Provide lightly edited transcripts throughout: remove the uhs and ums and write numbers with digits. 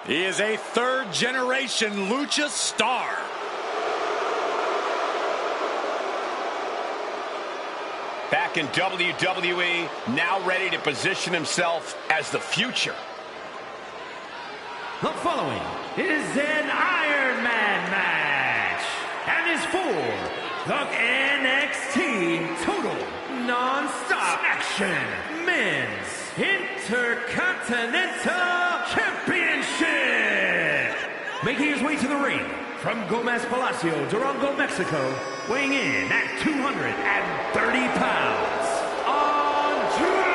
He is a third-generation lucha star. Back in WWE, now ready to position himself as the future. The following is an Iron Man match and is for the NXT Total Non-Stop Action Men's Intercontinental Championship. Making his way to the ring from Gomez Palacio, Durango, Mexico, weighing in at 230 pounds, Andrade!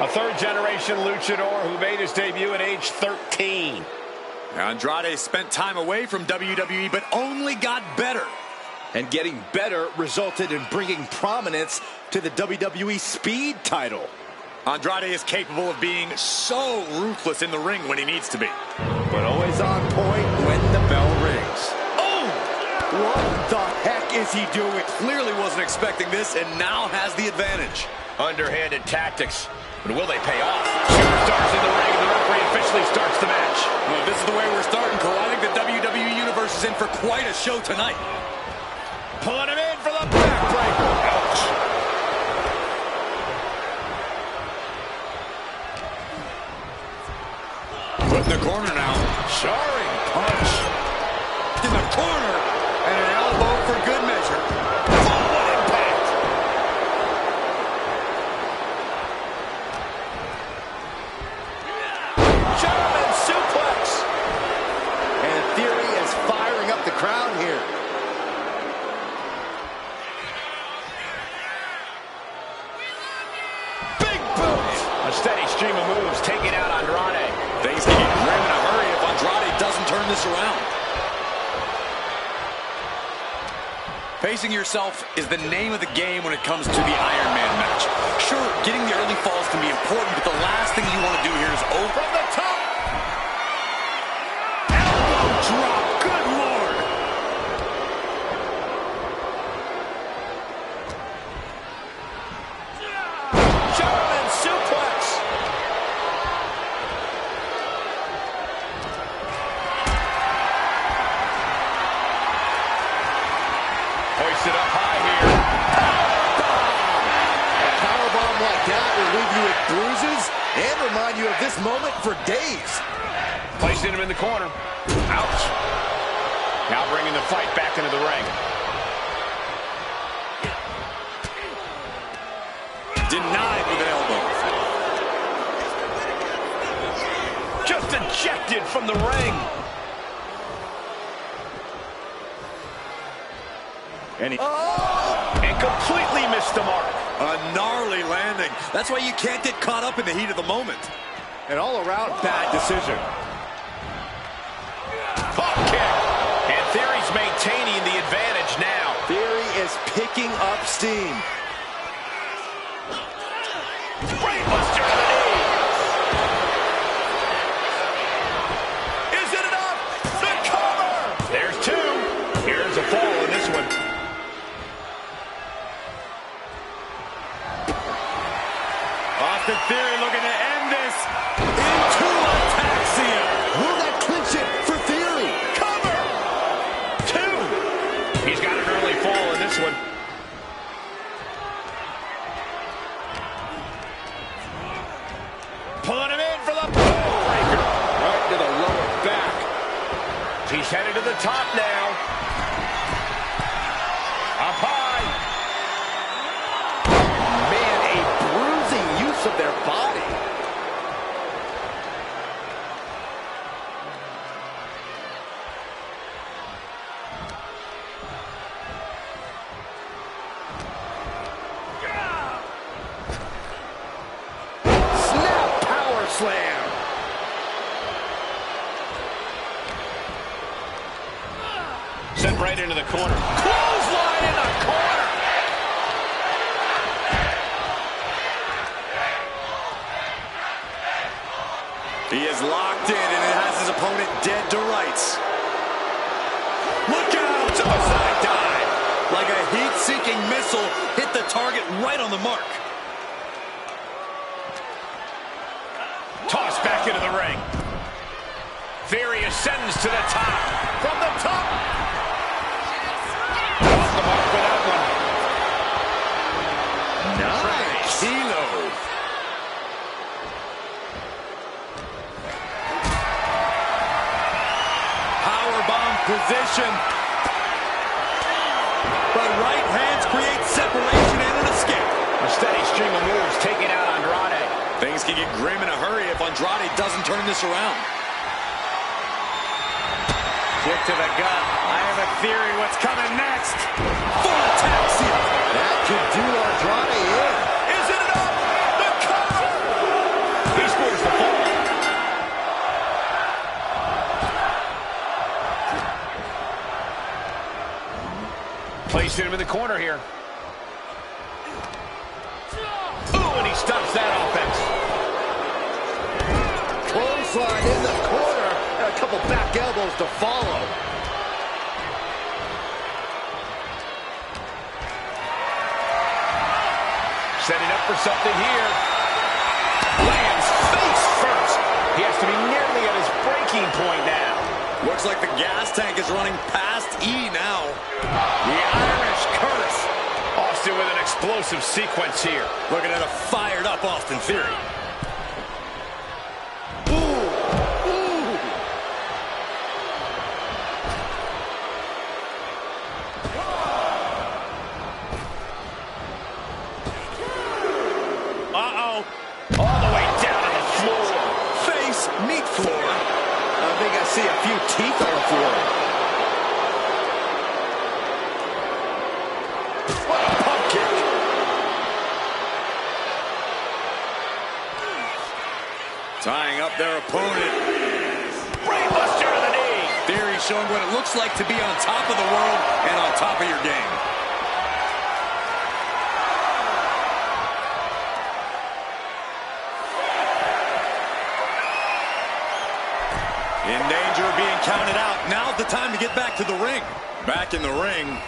A third-generation luchador who made his debut at age 13. Andrade spent time away from WWE, but only got better. And getting better resulted in bringing prominence to the WWE Speed title. Andrade is capable of being so ruthless in the ring when he needs to be. But always on point when the bell rings. Oh! What the heck is he doing? Clearly wasn't expecting this and now has the advantage. Underhanded tactics. But will they pay off? Superstars in the ring, and the referee officially starts the match. Well, if this is the way we're starting, Cole, I think the WWE Universe is in for quite a show tonight. Pulling him in for the backbreaker. Ouch. Put in the corner now. Jarring punch. In the corner. And an elbow for good measure. Forward impact. German suplex. And Theory is firing up the crowd here. Big boot. A steady stream of moves taking out Andrade. Things can get grim in a hurry if Andrade doesn't turn this around. Pacing yourself is the name of the game when it comes to the Iron Man match. Sure, getting the early falls can be important, but the last thing you want to do here is over From the top. elbow drop. Good Lord. German suplex. Hoisted up high here. A powerbomb like that will leave you with bruises and remind you of this moment for days. Placing him in the corner. Ouch. Now bringing the fight back into the ring. Denied with an elbow. Just ejected from the ring. And And completely missed the mark. A gnarly landing. That's why you can't get caught up in the heat of the moment. an all-around bad decision. Pop kick. And Theory's maintaining the advantage now. Theory is picking up steam. Brainbuster to the knee. Is it enough? The cover! There's two. Here's a fall in this one. Austin Theory looking to end this into ataxia. Will that clinch it for Theory? Cover! Two. He's got an early fall in this one. Pulling him in for the breaker. Right to the lower back. He's headed to the top now. Up high. Man, a bruising use of their body. Snap power slam. Sent right into the corner. Clothesline in the corner. He is locked in and it has his opponent dead to rights. Look out! Suicide dive. Like a heat-seeking missile, hit the target right on the mark. Tossed back into the ring. ascends to the top. From the top. Off the mark with that one. Nice. Kilo. Powerbomb position. But right hands create separation and an escape. A steady string of moves taking out Andrade. Things can get grim in a hurry if Andrade doesn't turn this around. Kick to the gut. I have a theory what's coming next. Full attack seal. That could do Andrade in. Is it enough? The cover. He scores the fall. Placing him in the corner here. Ooh, and he stops that offense. Clothesline in the corner. And a couple back elbows to follow. Setting up for something here. Lands face first. He has to be nearly at his breaking point now. Looks like the gas tank is running past E now. The Irish curse. Austin with an explosive sequence here. Looking at a fired up Austin Theory. Uh-oh. All the way down on the floor. Face, meat floor. I think I see a few teeth on the floor. What a pump kick. Tying up their opponent. Brainbuster to the knee. Theory showing what it looks like to be on top of the world and on top of your game. In danger of being counted out. Now's the time to get back to the ring. Back in the ring.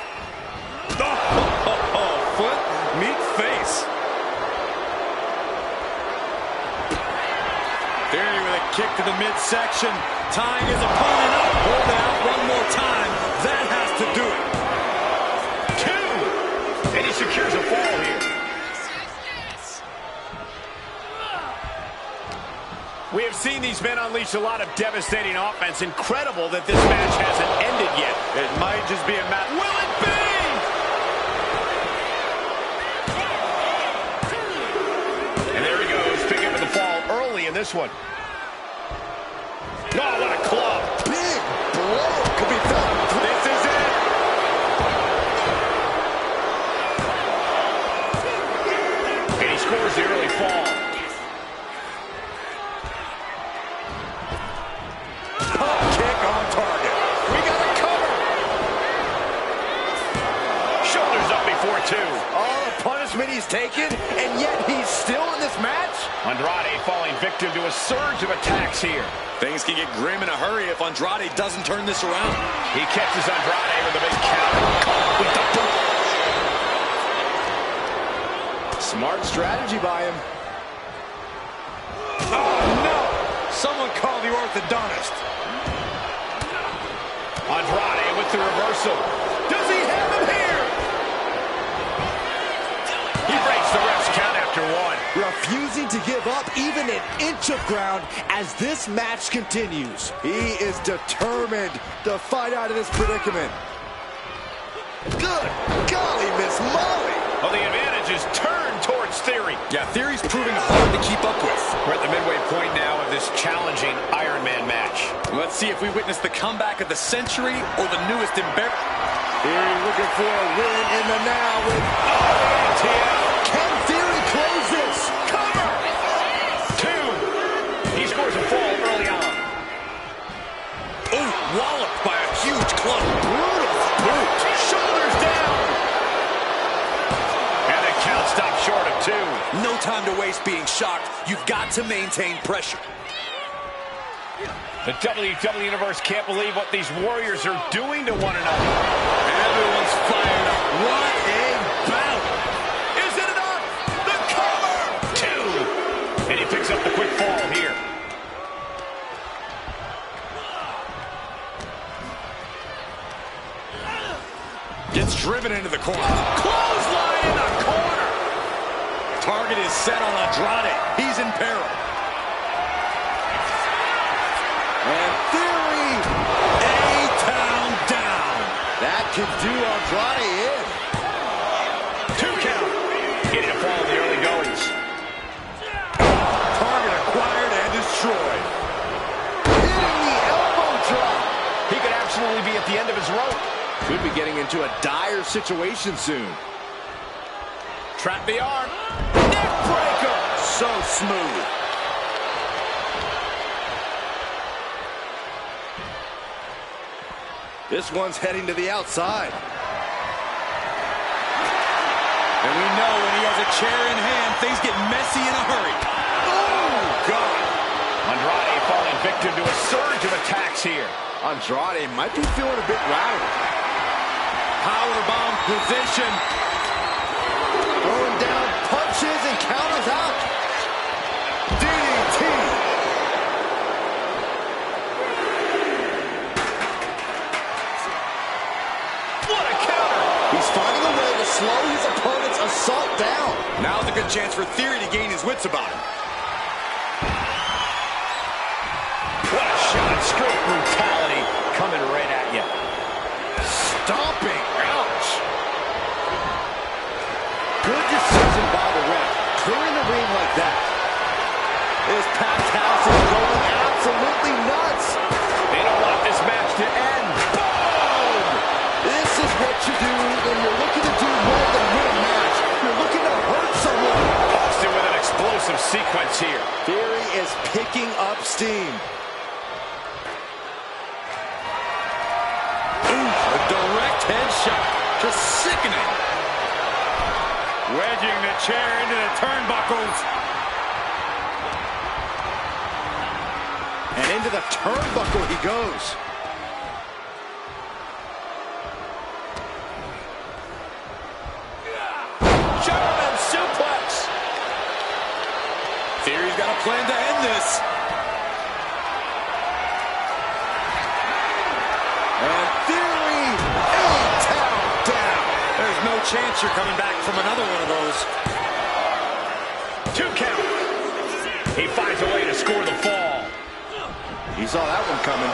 Foot, meet face. Theory with a kick to the midsection. Tying his opponent up. Hold it out one more time. That has to do it. 2. And he secures a fall here. We have seen these men unleash a lot of devastating offense. Incredible that this match hasn't ended yet. It might just be a match. Will it be? And there he goes, picking up the fall early in this one. Oh, what a club. Big blow could be felt. This is it. And he scores the early fall. Kick on target. We got a cover. Shoulders up before 2. All the punishment he's taken, and yet he's still in this match? Andrade falling victim to a surge of attacks here. Things can get grim in a hurry if Andrade doesn't turn this around. He catches Andrade with a big counter. With the boot. Smart strategy by him. Oh, no. Someone call the orthodontist. Andrade with the reversal. Does he have him here? He breaks the ref's count after 1. Refusing to give up even an inch of ground as this match continues. He is determined to fight out of this predicament. Good golly, Miss Molly. Well, the advantage is turned towards Theory. Yeah, Theory's proving hard to keep up with. We're at the midway point now of this challenging Iron Man match. Let's see if we witness the comeback of the century or the newest embarrassment. Theory looking for a win in the now with... Can Theory close this? Cover! 2. He scores a fall early on. Oh, walloped by a huge club. Brutal boot. Shoulders down. And the count stopped short of 2. No time to waste being shocked. You've got to maintain pressure. The WWE Universe can't believe what these warriors are doing to one another. Everyone's fired up. What a bout. Is it enough? The cover. 2. And he picks up the quick fall here. Gets driven into the corner. Clothesline in the corner. Target is set on Andrade. He's in peril. And Theory, A-Town down. That can do Andrade in. 2 count. Getting a fall in the early goings. Target acquired and destroyed. Hitting the elbow drop. He could absolutely be at the end of his rope. Could be getting into a dire situation soon. Trap the arm. Neck breaker. So smooth. This one's heading to the outside. And we know when he has a chair in hand, things get messy in a hurry. Oh, God. Andrade falling victim to a surge of attacks here. Andrade might be feeling a bit rattled. Powerbomb position. Throwing down punches and counters out. DDT. What a counter. He's finding a way to slow his opponent's assault down. Now's a good chance for Theory to gain his wits about him. What a shot. Straight brutality coming right at you. Stomping. Ouch. Good decision by the ref. Clearing the ring like that. This packed house is going absolutely nuts. They don't want this match to end. Boom! This is what you do when you're looking to do more than win a match. You're looking to hurt someone. Austin with an explosive sequence here. Theory is picking up steam. A direct headshot. Just sickening. Wedging the chair into the turnbuckles. And into the turnbuckle he goes. German suplex. Theory's got a plan to end this. And Theory, A-Town down. There's no chance you're coming back from another one of those. 2 count. He finds a way to score the fall. He saw that one coming.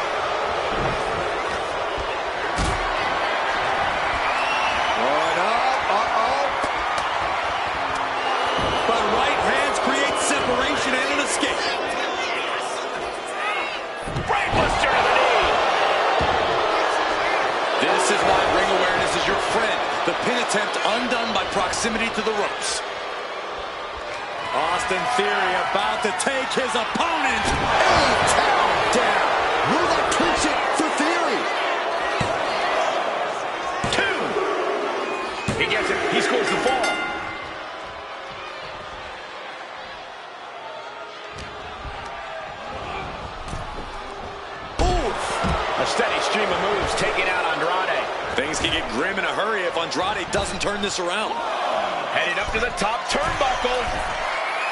Going up, uh-oh. But right hands create separation and an escape. Brainbuster to the knee. This is why ring awareness is your friend. The pin attempt undone by proximity to the ropes. Austin Theory about to take his opponent. A-Town down. Will that clinch it for Theory? 2. He gets it. He scores the fall. A steady stream of moves taking out Andrade. Things can get grim in a hurry if Andrade doesn't turn this around. Heading up to the top turnbuckle.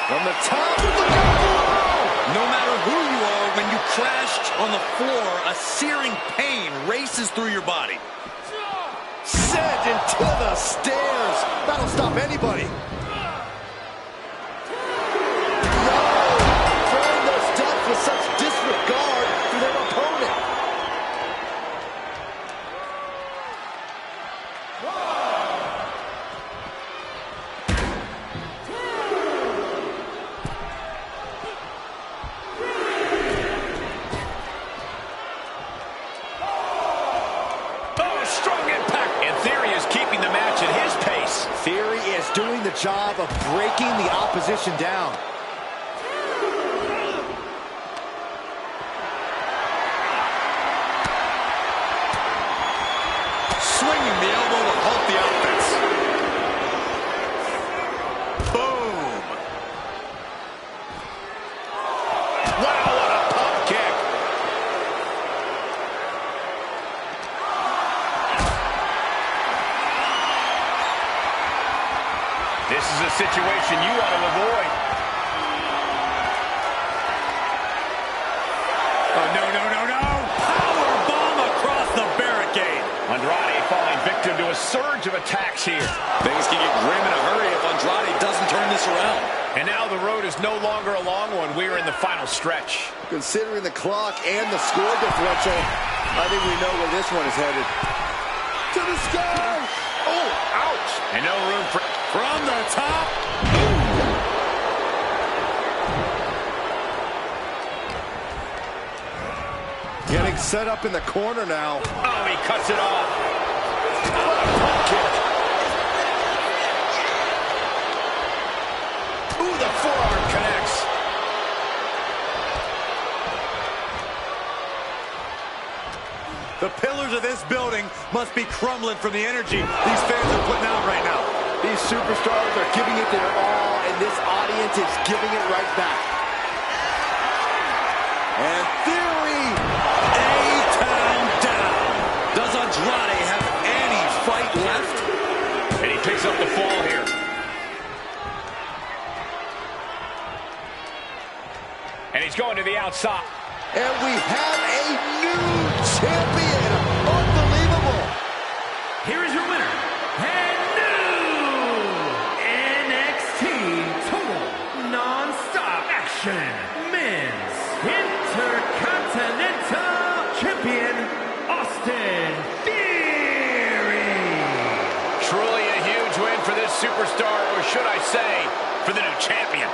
From the top, look out below. No matter who you are, when you crash on the floor, a searing pain races through your body. Sent into the stairs. That'll stop anybody. No. Throwing those steps with such disregard for their opponent. Theory is doing the job of breaking the opposition down. Swinging the elbow to halt the offense. Boom. Wow, what a pump kick. This is a situation you want to avoid. Oh, no. Power bomb across the barricade. Andrade falling victim into a surge of attacks here. Things can get grim in a hurry if Andrade doesn't turn this around. And now the road is no longer a long one. We are in the final stretch. Considering the clock and the score differential, I think we know where this one is headed. To the sky! Oh, ouch! And no room for... From the top. Getting set up in the corner now. Oh, he cuts it off. What a pump kick. Ooh, the forearm connects. The pillars of this building must be crumbling from the energy these fans are putting out right now. These superstars are giving it their all, and this audience is giving it right back. And Theory, A-Town down. Does Andrade have any fight left? And he picks up the fall here. And he's going to the outside. and we have a new champion. Unbelievable. Here is your winner, and new NXT Total Non-Stop Action Men's Intercontinental Champion, Austin Theory. Truly a huge win for this superstar, or should I say, for the new champion.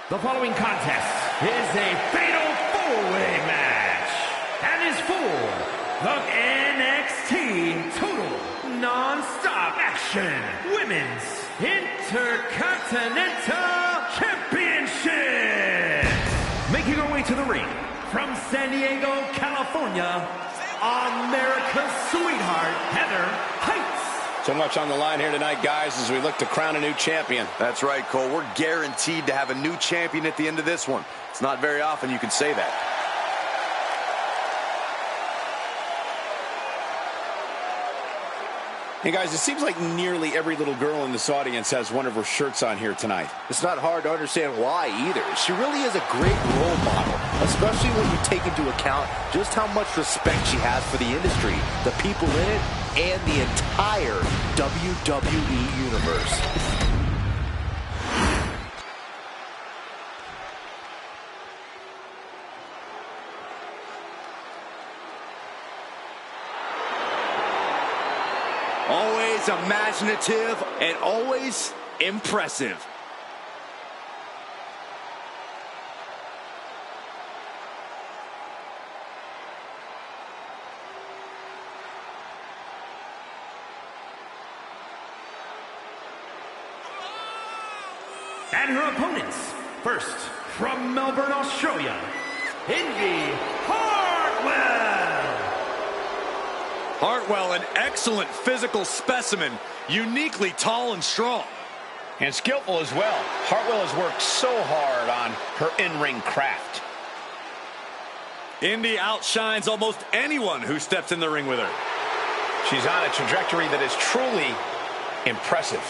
The following contest is a fatal four-way match and is for the NXT Total Non-Stop Action Women's Intercontinental Championship. Making her way to the ring from San Diego, California, America's sweetheart, Heather Heights. So much on the line here tonight, guys, as we look to crown a new champion. That's right, Cole. We're guaranteed to have a new champion at the end of this one. It's not very often you can say that. Hey, guys, it seems like nearly every little girl in this audience has one of her shirts on here tonight. It's not hard to understand why either. She really is a great role model, especially when you take into account just how much respect she has for the industry, the people in it, and the entire WWE Universe. Always imaginative and always impressive. And her opponents, first from Melbourne, Australia, Indy Hartwell. Hartwell, an excellent physical specimen, uniquely tall and strong. And skillful as well. Hartwell has worked so hard on her in-ring craft. Indy outshines almost anyone who steps in the ring with her. She's on a trajectory that is truly impressive.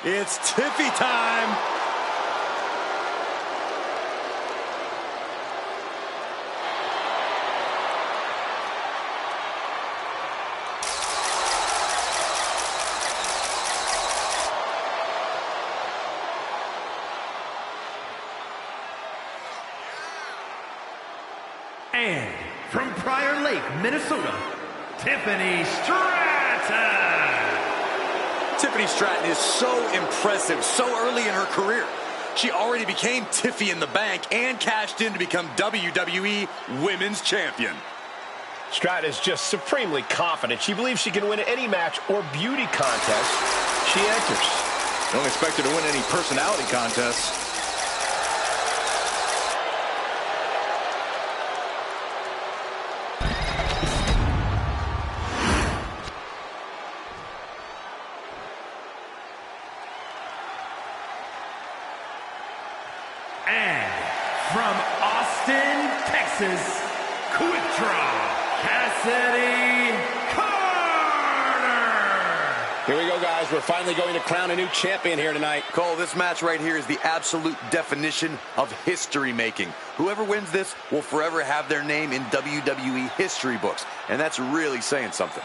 It's Tiffy time. And from Prior Lake, Minnesota, Tiffany Stratton. Tiffany Stratton is so impressive so early in her career. She already became Tiffy in the Bank and cashed in to become WWE Women's Champion. Stratton is just supremely confident. She believes she can win any match or beauty contest she enters. Don't expect her to win any personality contests. And from Austin, Texas, Quick Draw, Cassidy Carter. Here we go, guys. We're finally going to crown a new champion here tonight. Cole, this match right here is the absolute definition of history making. Whoever wins this will forever have their name in WWE history books, and that's really saying something.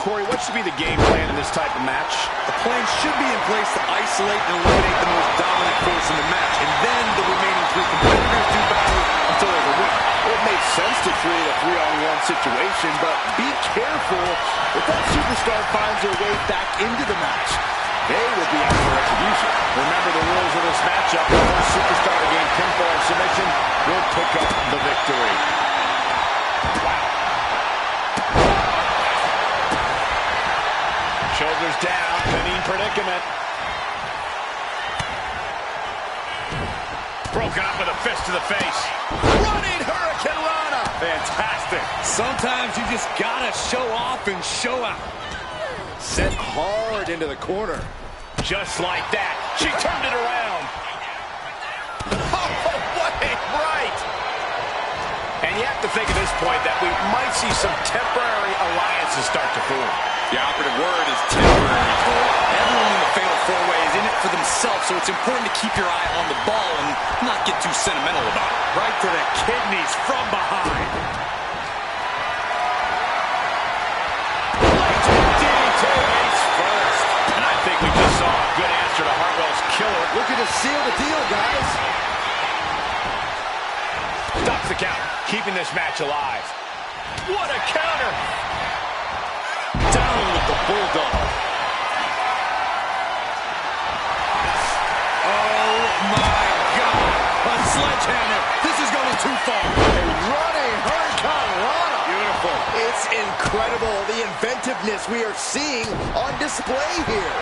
Corey, what should be the game plan in this type of match? The plan should be in place to isolate and eliminate the most dominant force in the match, and then the remaining three competitors do battle until there's a winner. It makes sense to create a 3-on-1 situation, but be careful if that superstar finds their way back into the match. They will be out for retribution. Remember the rules of this matchup. The first superstar to gain pinfall or submission will pick up the victory. Wow. Shoulders down, pinning predicament. Broken up with a fist to the face. Running Hurricane Rana. Fantastic. Sometimes you just gotta show off and show out. Sent hard into the corner. Just like that. She turned it around. Oh, what a right. And you have to think at this point that we might see some temporary alliances start to form. The operative word is temporary. Everyone in the Fatal 4-Way is in it for themselves, so it's important to keep your eye on the ball and not get too sentimental about it. Right to the kidneys from behind. Face first. And I think we just saw a good answer to Hartwell's killer. Looking to seal the deal, guys. Stops the count, keeping this match alive. What a counter! Down with the Bulldog. Oh, my God. A sledgehammer. This is going too far. A running Hurricane Rana. Beautiful. It's incredible, the inventiveness we are seeing on display here.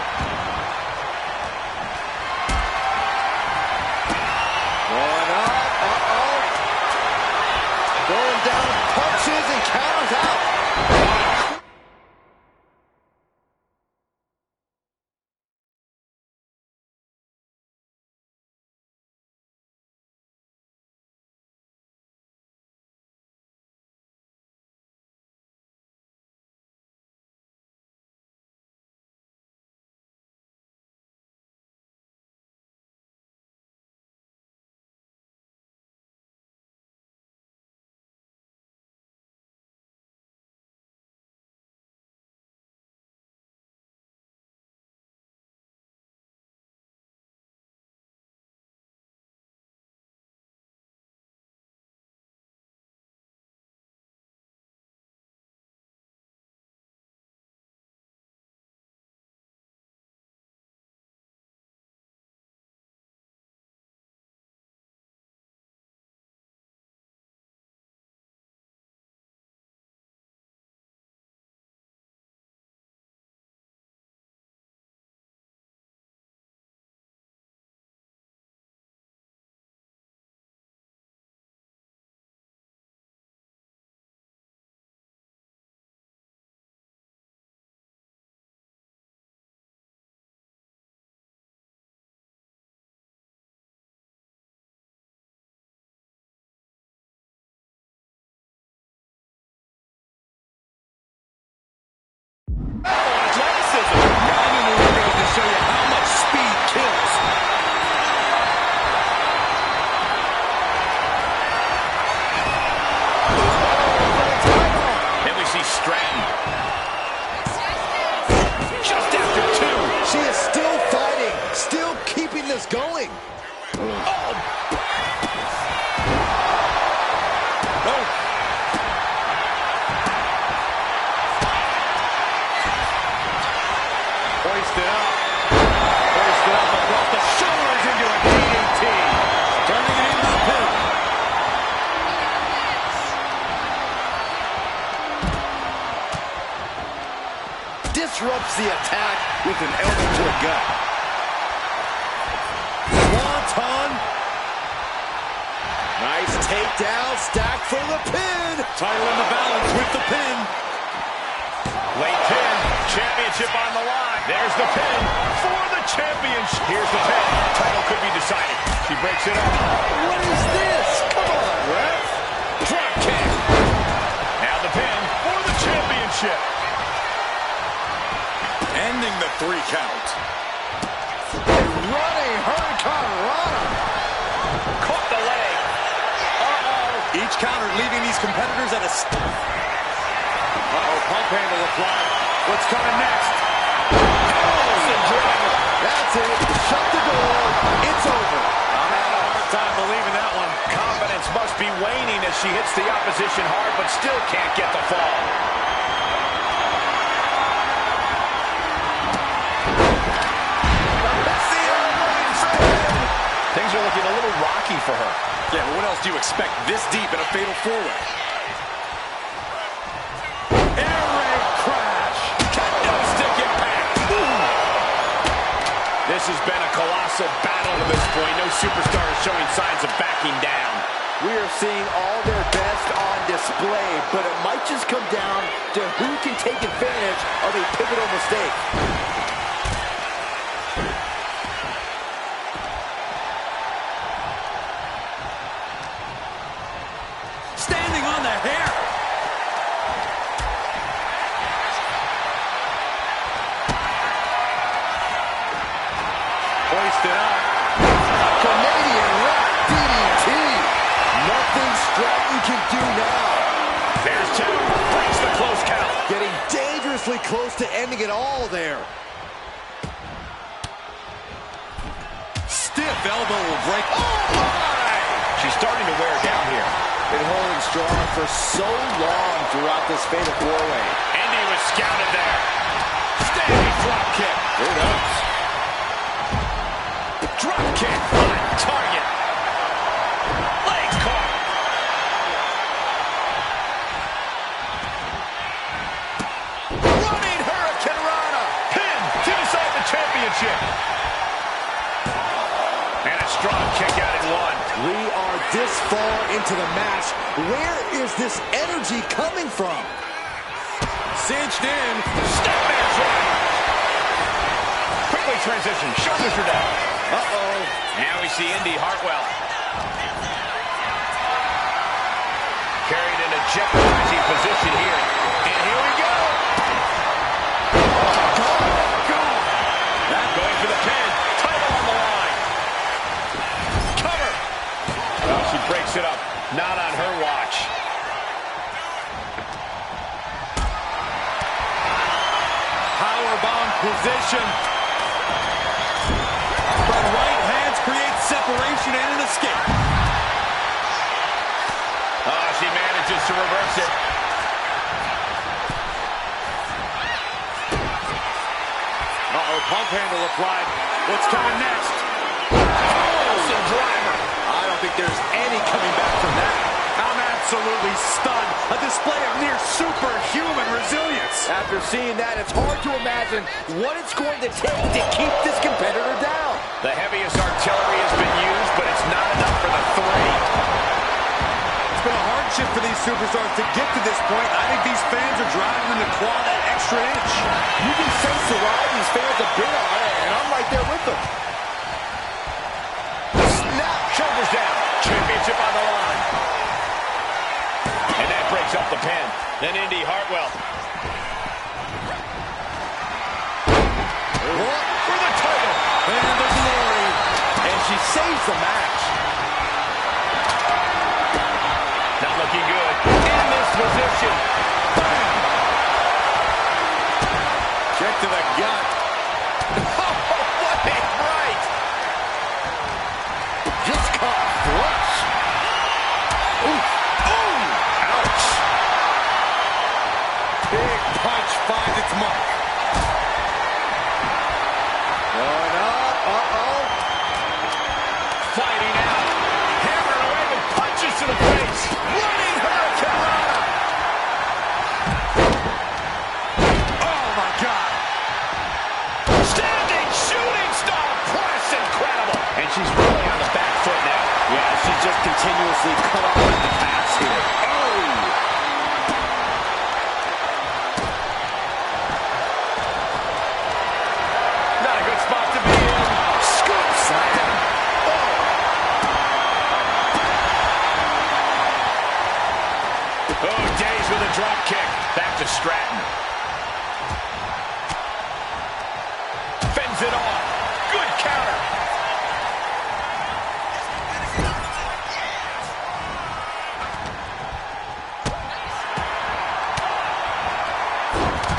Going up. Uh-oh. Going down, punches and counters out. going. Oh! Hoisted up. Hoisted up across the shoulders into a DDT. Turning it into the pin. Disrupts the attack with an elbow to the gut. Swanton. Nice takedown, stacked for the pin. Title in the balance with the pin. Late pin. Championship on the line. There's the pin for the championship. Here's the pin. Title could be decided. She breaks it up. What is this? Come on, ref. Drop kick. Now the pin for the championship. Ending the 3 count. Running hurricanrana. Caught the leg. Uh-oh. Each counter leaving these competitors at a... Uh-oh, pump handle applied. What's coming next? That's it. Shut the door. It's over. I'm having a hard time believing that one. Confidence must be waning as she hits the opposition hard, but still can't get the fall. Things are looking a little rocky for her. Yeah, but what else do you expect this deep in a fatal 4-way? Air raid crash. Kendo stick impact. This has been a colossal battle to this point. No superstar is showing signs of backing down. We are seeing all their best on display, but it might just come down to who can take advantage of a pivotal mistake. Standing on the hair. Hoisted up. Canadian rock DDT. Nothing Stratton can do now. There's 2. Breaks the close count. Getting dangerously close to ending it all there. Stiff elbow will break. Oh, my! She's starting to wear down here. Been holding strong for so long throughout this fatal 4-way. Indy was scouted there. Standing drop kick. Here it goes. Drop kick on target. Legs caught. Running hurricanrana. Pin to decide the championship. And a strong kick out in 1. We are this far into the match. Where is this energy coming from? Cinched in. Snapmare's right. Quickly transition. Shoulders are down. Uh-oh. Now we see Indy Hartwell. Carried in a jeopardizing position here. And here we go. Going for the pin. Title on the line. Cover. Well, she breaks it up. Not on her watch. Powerbomb position. But right hands create separation and an escape. Oh, she manages to reverse it. Uh-oh, pump handle applied. What's coming next? Awesome driver. I don't think there's any coming back from that. I'm absolutely stunned. A display of near superhuman resilience. After seeing that, it's hard to imagine what it's going to take to keep this competitor down. The heaviest artillery has been used, but it's not enough for the 3. It's been a hardship for these superstars to get to this point. I think these fans are driving them to claw that extra inch. You can sense the ride these fans have been on, and I'm right there with them. Snap, shoulders down. Championship on the line. And that breaks up the pin. Then Indy Hartwell. For the title. And the glory. And she saves the match. Not looking good. In this position. Bam. Check to the gut. Oh, what a right. obviously cut off at the pass here. Oh! Not a good spot to be in. Scoop slam. Oh, Days with a drop kick. Back to Stratton. Fends it off. Good counter.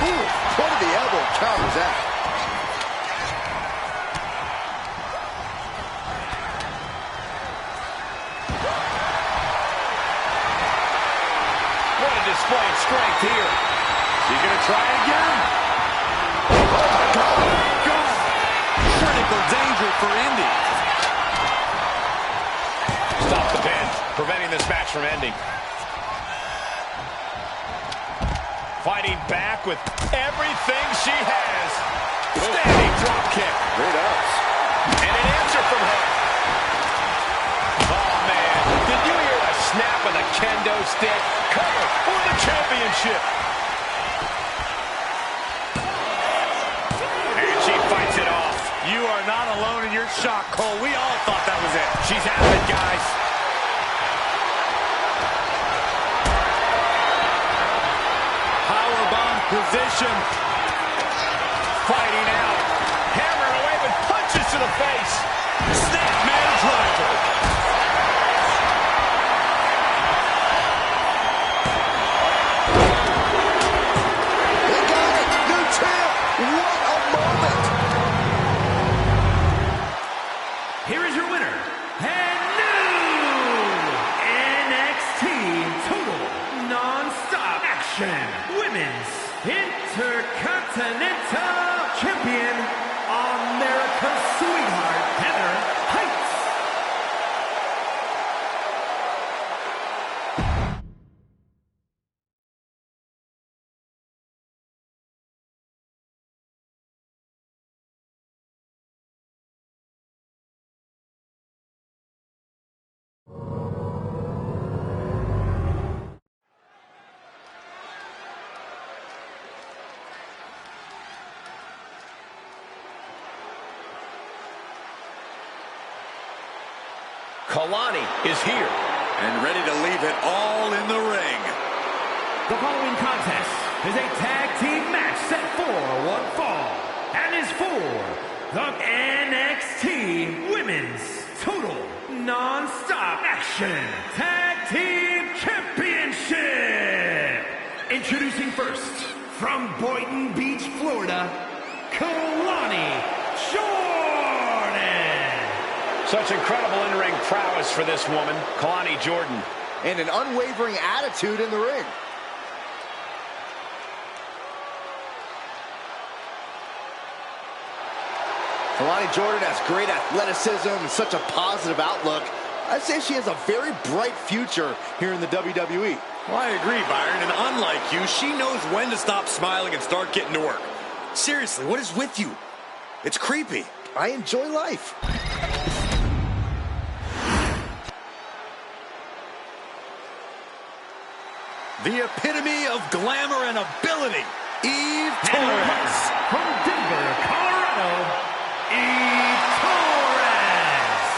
Ooh, point of the elbow counters that. What a display of strength here. She's going to try again. Oh, my God. Critical danger for Indy. Stop the pin, preventing this match from ending. Fighting back with everything she has. Standing drop kick. Great ups. And an answer from her. Oh, man. Did you hear a snap of the kendo stick? Cover for the championship. And she fights it off. You are not alone in your shock, Cole. We all thought that was it. She's out of it, guys. Powerbomb position. Fighting out. Hammering away with punches to the face. Snapman driver. They got it. New champ. What a moment. Here is your winner, and new NXT Total Non-Stop Action Women's Intercontinental Champion, America's sweetheart, Heather Heights. Kalani is here. And ready to leave it all in the ring. The following contest is a tag team match set for one fall and is for the NXT Women's Total Non-Stop Action Tag Team Championship. Introducing first, from Boynton Beach, Florida, Kalani Jordan. Such incredible in-ring prowess for this woman, Kalani Jordan. And an unwavering attitude in the ring. Kalani Jordan has great athleticism and such a positive outlook. I'd say she has a very bright future here in the WWE. Well, I agree, Byron, and unlike you, she knows when to stop smiling and start getting to work. Seriously, what is with you? It's creepy. I enjoy life. The epitome of glamour and ability, Eve And her Torres. opponent, from Denver, Colorado, Eve Torres.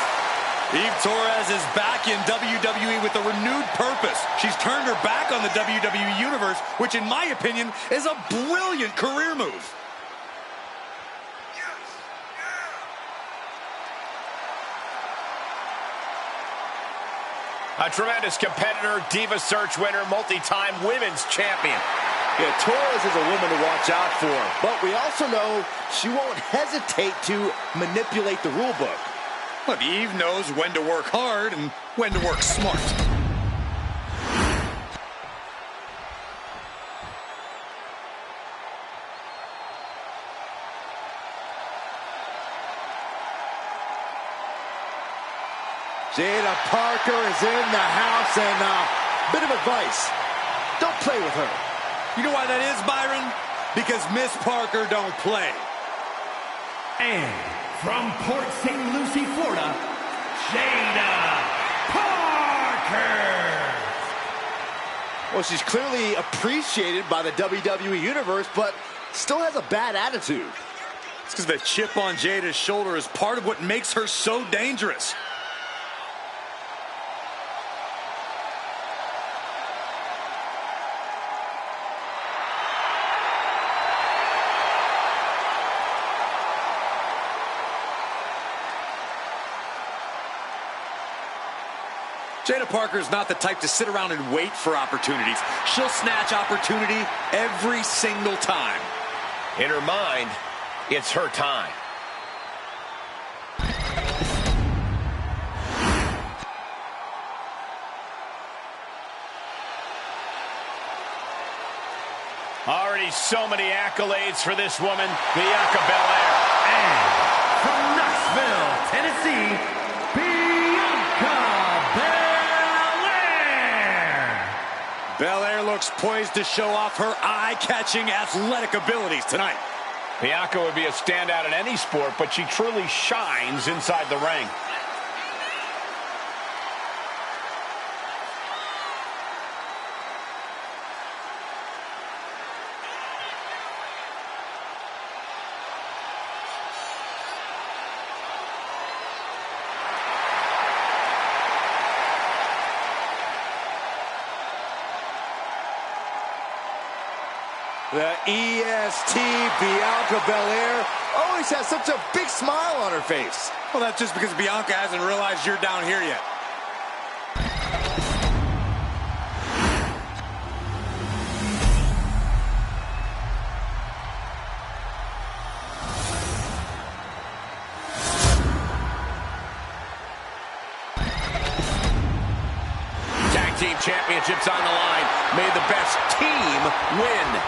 Eve Torres is back in WWE with a renewed purpose. She's turned her back on the WWE Universe, which in my opinion is a brilliant career move. A tremendous competitor, Diva Search winner, multi-time women's champion. Yeah, Torres is a woman to watch out for, but we also know she won't hesitate to manipulate the rule book. Look, Eve knows when to work hard and when to work smart. Jada Parker is in the house, and bit of advice. Don't play with her. You know why that is, Byron? Because Miss Parker don't play. And from Port St. Lucie, Florida, Jada Parker. Parker. Well, she's clearly appreciated by the WWE Universe, but still has a bad attitude. It's because the chip on Jada's shoulder is part of what makes her so dangerous. Jada Parker is not the type to sit around and wait for opportunities. She'll snatch opportunity every single time. In her mind, it's her time. Already so many accolades for this woman, Bianca Belair. And from Knoxville, Tennessee, Bianca Belair. Belair looks poised to show off her eye-catching athletic abilities tonight. Bianca would be a standout in any sport, but she truly shines inside the ring. The EST Bianca Belair always has such a big smile on her face. Well, that's just because Bianca hasn't realized you're down here yet. Tag team championships on the line. May the best team win.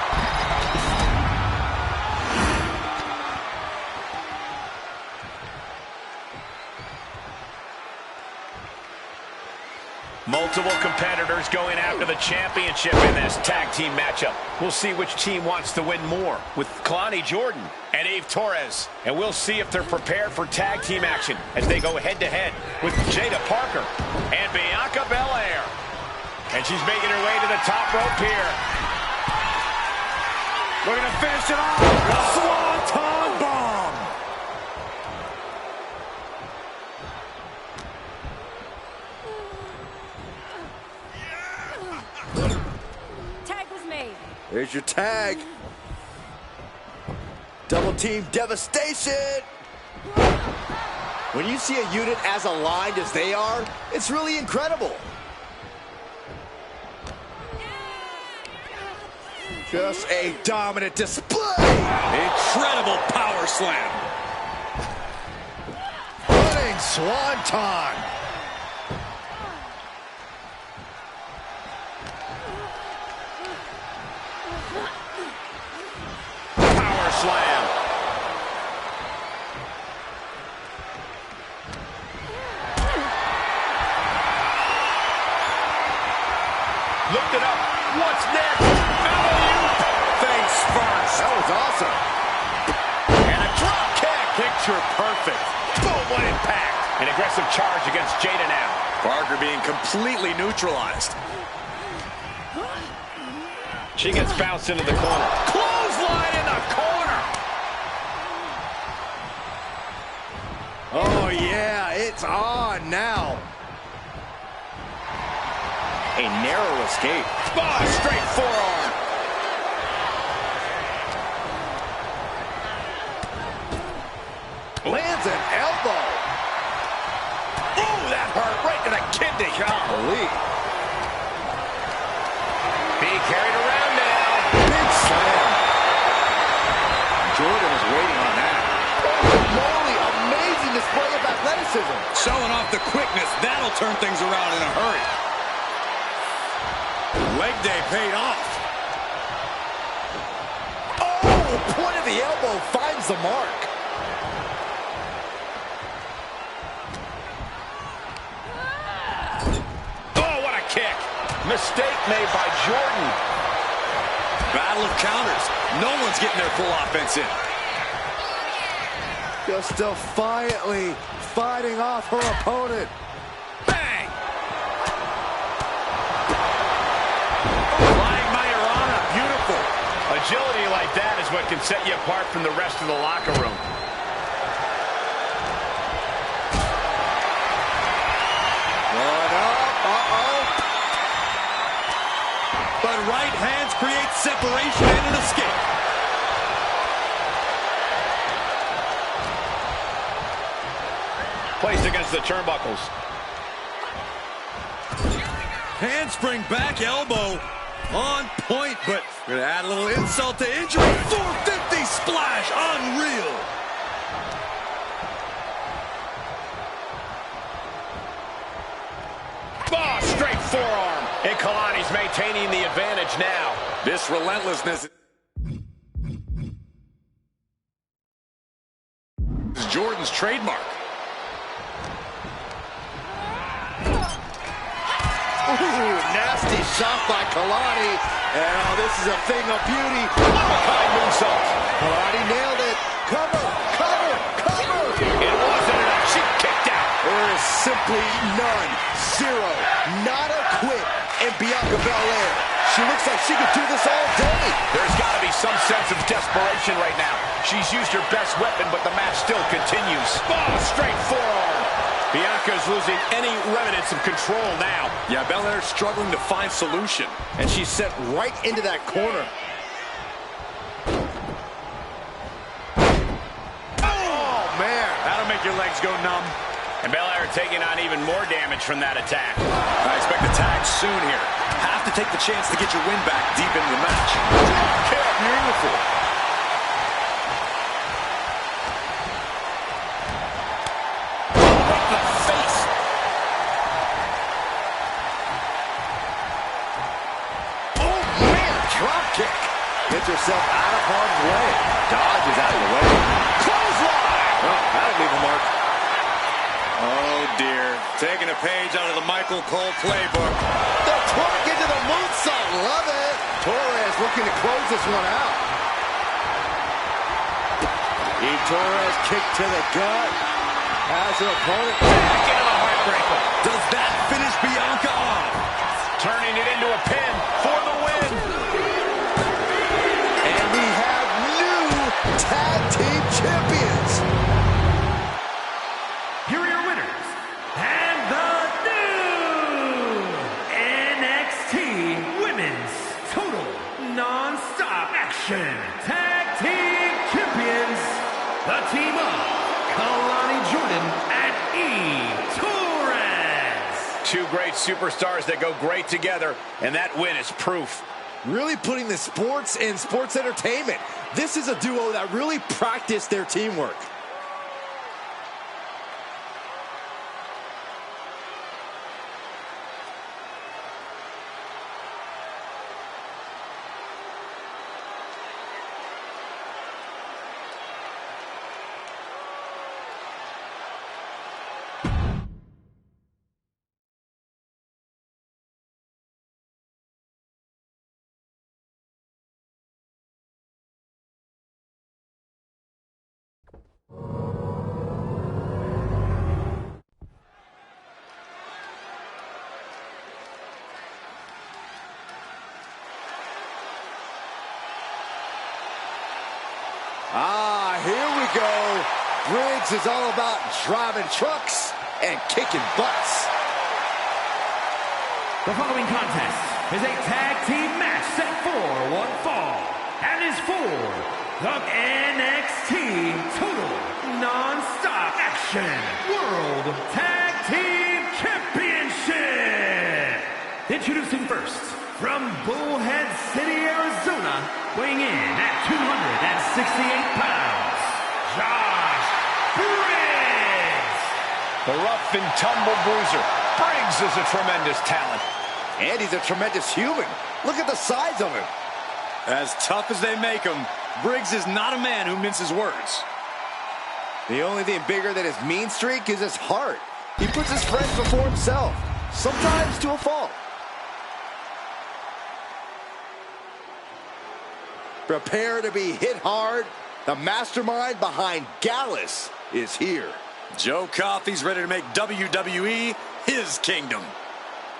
Multiple competitors going after the championship in this tag team matchup. We'll see which team wants to win more with Kalani Jordan and Eve Torres. And we'll see if they're prepared for tag team action as they go head-to-head with Jada Parker and Bianca Belair. And she's making her way to the top rope here. Looking to finish it off. Swanton bomb. Tag was made. There's your tag. Double team devastation. When you see a unit as aligned as they are, it's really incredible. Just a dominant display. Incredible power slam. Running swanton. Power slam. Lift it up. What's next? Face first. That was awesome. And a drop kick. Picture perfect. Boom, what impact. An aggressive charge against Jada now. Parker being completely neutralized. She gets bounced into the corner. Clothesline in the corner. Oh, yeah, it's on now. A narrow escape. Oh, straight forearm. Lands an elbow. Ooh, that hurt right to the kidney. Golly. Being carried around now. Big slam. Jordan is waiting on that. Holy moly, amazing display of athleticism. Showing off the quickness. That'll turn things around in a hurry. Leg day paid off. Oh, point of the elbow finds the mark. Oh, what a kick. Mistake made by Jordan. Battle of counters. No one's getting their full offense in. Just defiantly fighting off her opponent. Bang! Agility like that is what can set you apart from the rest of the locker room. Going up, uh-oh. But right hands create separation and an escape. Placed against the turnbuckles. Handspring back elbow. On point, but gonna add a little insult to injury. 450 splash. Unreal. Oh, straight forearm. And Kalani's maintaining the advantage now. This relentlessness is Jordan's trademark. Ooh, nasty shot by Kalani. And oh, this is a thing of beauty. High moonsault. Kalani nailed it. Cover, cover, cover. It wasn't enough. She kicked out. There is simply none, zero, not a quit in Bianca Belair. She looks like she could do this all day. There's got to be some sense of desperation right now. She's used her best weapon, but the match still continues. Oh, straight forearm. Bianca's losing any remnants of control now. Yeah, Belair's struggling to find solution. And she's sent right into that corner. Oh, man. That'll make your legs go numb. And Belair taking on even more damage from that attack. I expect a tag soon here. Have to take the chance to get your win back deep into the match. Beautiful. Gets herself out of harm's way. Dodges out of the way. Clothesline! Oh, that'll leave a mark. Oh, dear. Taking a page out of the Michael Cole playbook. The twerk into the moonsault. Love it. Torres looking to close this one out. Torres kick to the gut. Has her opponent back into the heartbreaker. Does that finish Bianca off? Turning it into a pin for the win. And we have new tag team champions. Here are your winners, and the new NXT Women's Total Non-Stop Action Tag Team Champions, the team of Kalani Jordan and Torres. Two great superstars that go great together, and that win is proof. Really putting the sports in sports entertainment. This is a duo that really practiced their teamwork. Here we go. Briggs is all about driving trucks and kicking butts. The following contest is a tag team match set for one fall and is for the NXT Total Non-Stop Action World Tag Team Championship. Introducing first, from Bullhead City, Arizona, weighing in at 268 pounds, Josh Briggs. The rough and tumble bruiser. Briggs is a tremendous talent. And he's a tremendous human. Look at the size of him. As tough as they make him, Briggs is not a man who minces words. The only thing bigger than his mean streak is his heart. He puts his friends before himself, sometimes to a fault. Prepare to be hit hard. The mastermind behind Gallus is here. Joe Coffey's ready to make WWE his kingdom.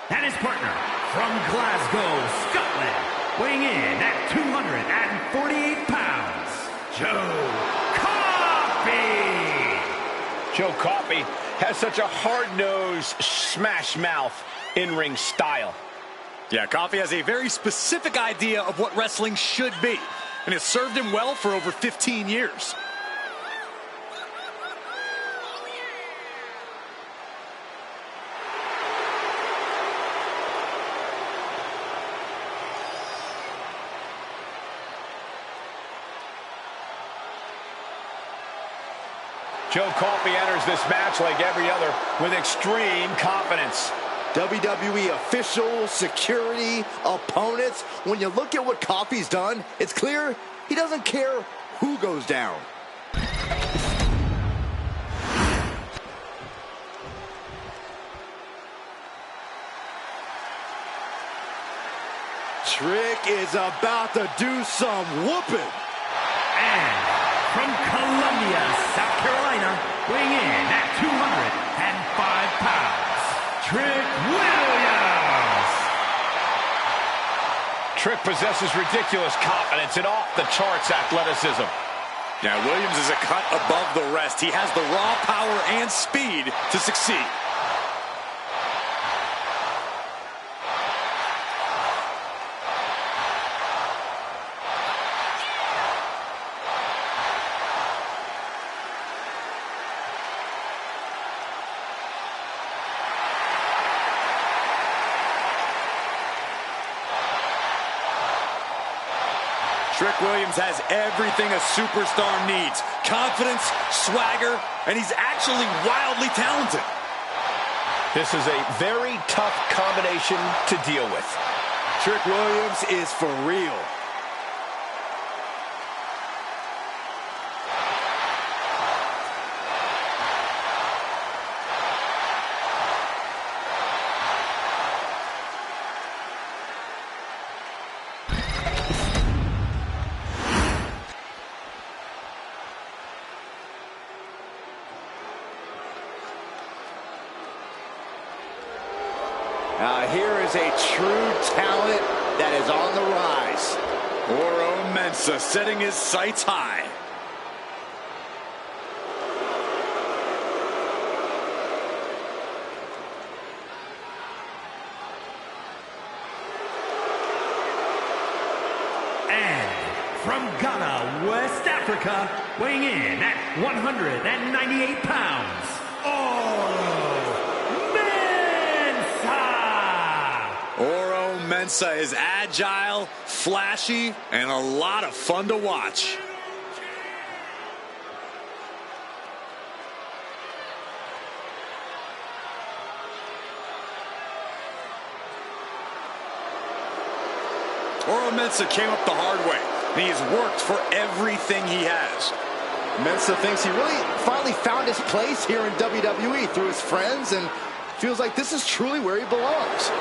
And his partner, from Glasgow, Scotland, weighing in at 248 pounds, Joe Coffey. Joe Coffey has such a hard-nosed, smash-mouth in-ring style. Yeah, Coffey has a very specific idea of what wrestling should be, and it's served him well for over 15 years. Joe Coffey enters this match like every other with extreme confidence. WWE officials, security, opponents. When you look at what Coffey's done, it's clear he doesn't care who goes down. Trick is about to do some whooping. And from Columbia, South Carolina, weighing in at 205 pounds, Trick Williams. Trick possesses ridiculous confidence and off-the-charts athleticism. Yeah, Williams is a cut above the rest. He has the raw power and speed to succeed. Trick Williams has everything a superstar needs. Confidence, swagger, and he's actually wildly talented. This is a very tough combination to deal with. Trick Williams is for real. Here is a true talent that is on the rise. Oro Mensah setting his sights high. And from Ghana, West Africa, weighing in at 198 pounds, Oro Mensah is agile, flashy, and a lot of fun to watch. Oro Mensah came up the hard way, and he has worked for everything he has. Mensah thinks he really finally found his place here in WWE through his friends and feels like this is truly where he belongs.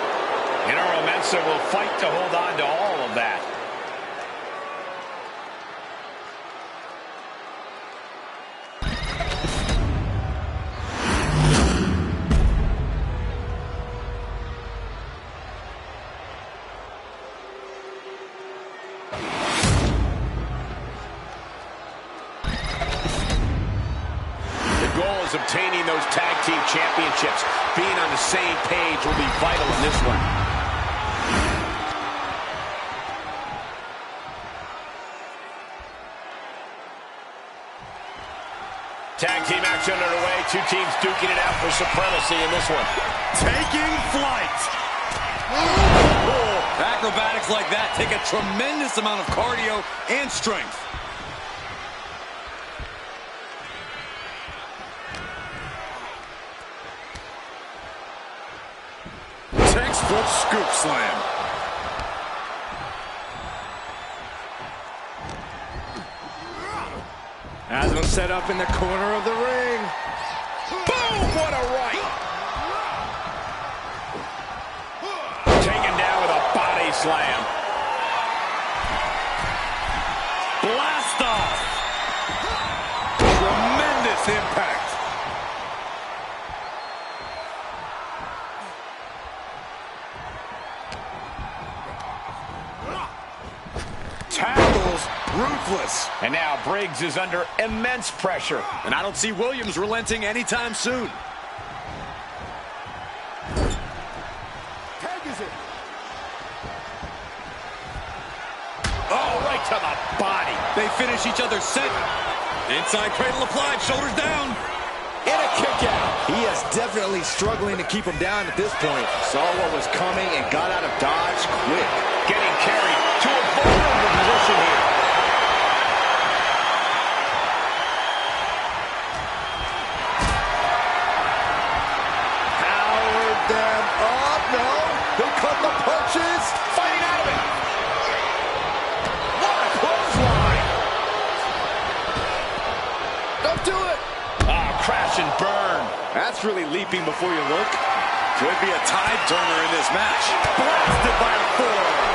And Oro Mensah will fight to hold on to all of that. The goal is obtaining those tag team championships. Being on the same page will be vital in this one. Tag team action underway. Two teams duking it out for supremacy in this one. Taking flight. Oh, acrobatics like that take a tremendous amount of cardio and strength. Textbook scoop slam. Has him set up in the corner of the ring. Boom! What a right! Taken down with a body slam. Blast off. Tremendous impact. ruthless. And now Briggs is under immense pressure. And I don't see Williams relenting anytime soon. Tag is it. Oh, right to the body. They finish each other's set. Inside cradle applied, shoulders down. And a kick out. He is definitely struggling to keep him down at this point. Saw what was coming and got out of dodge quick. Getting carried to a vulnerable position here. Powered them up. No. Here come the punches. Fighting out of it. What a clothesline. Don't do it. Ah, crash and burn. That's really leaping before you look. Could be a tide turner in this match. Blasted by a forearm.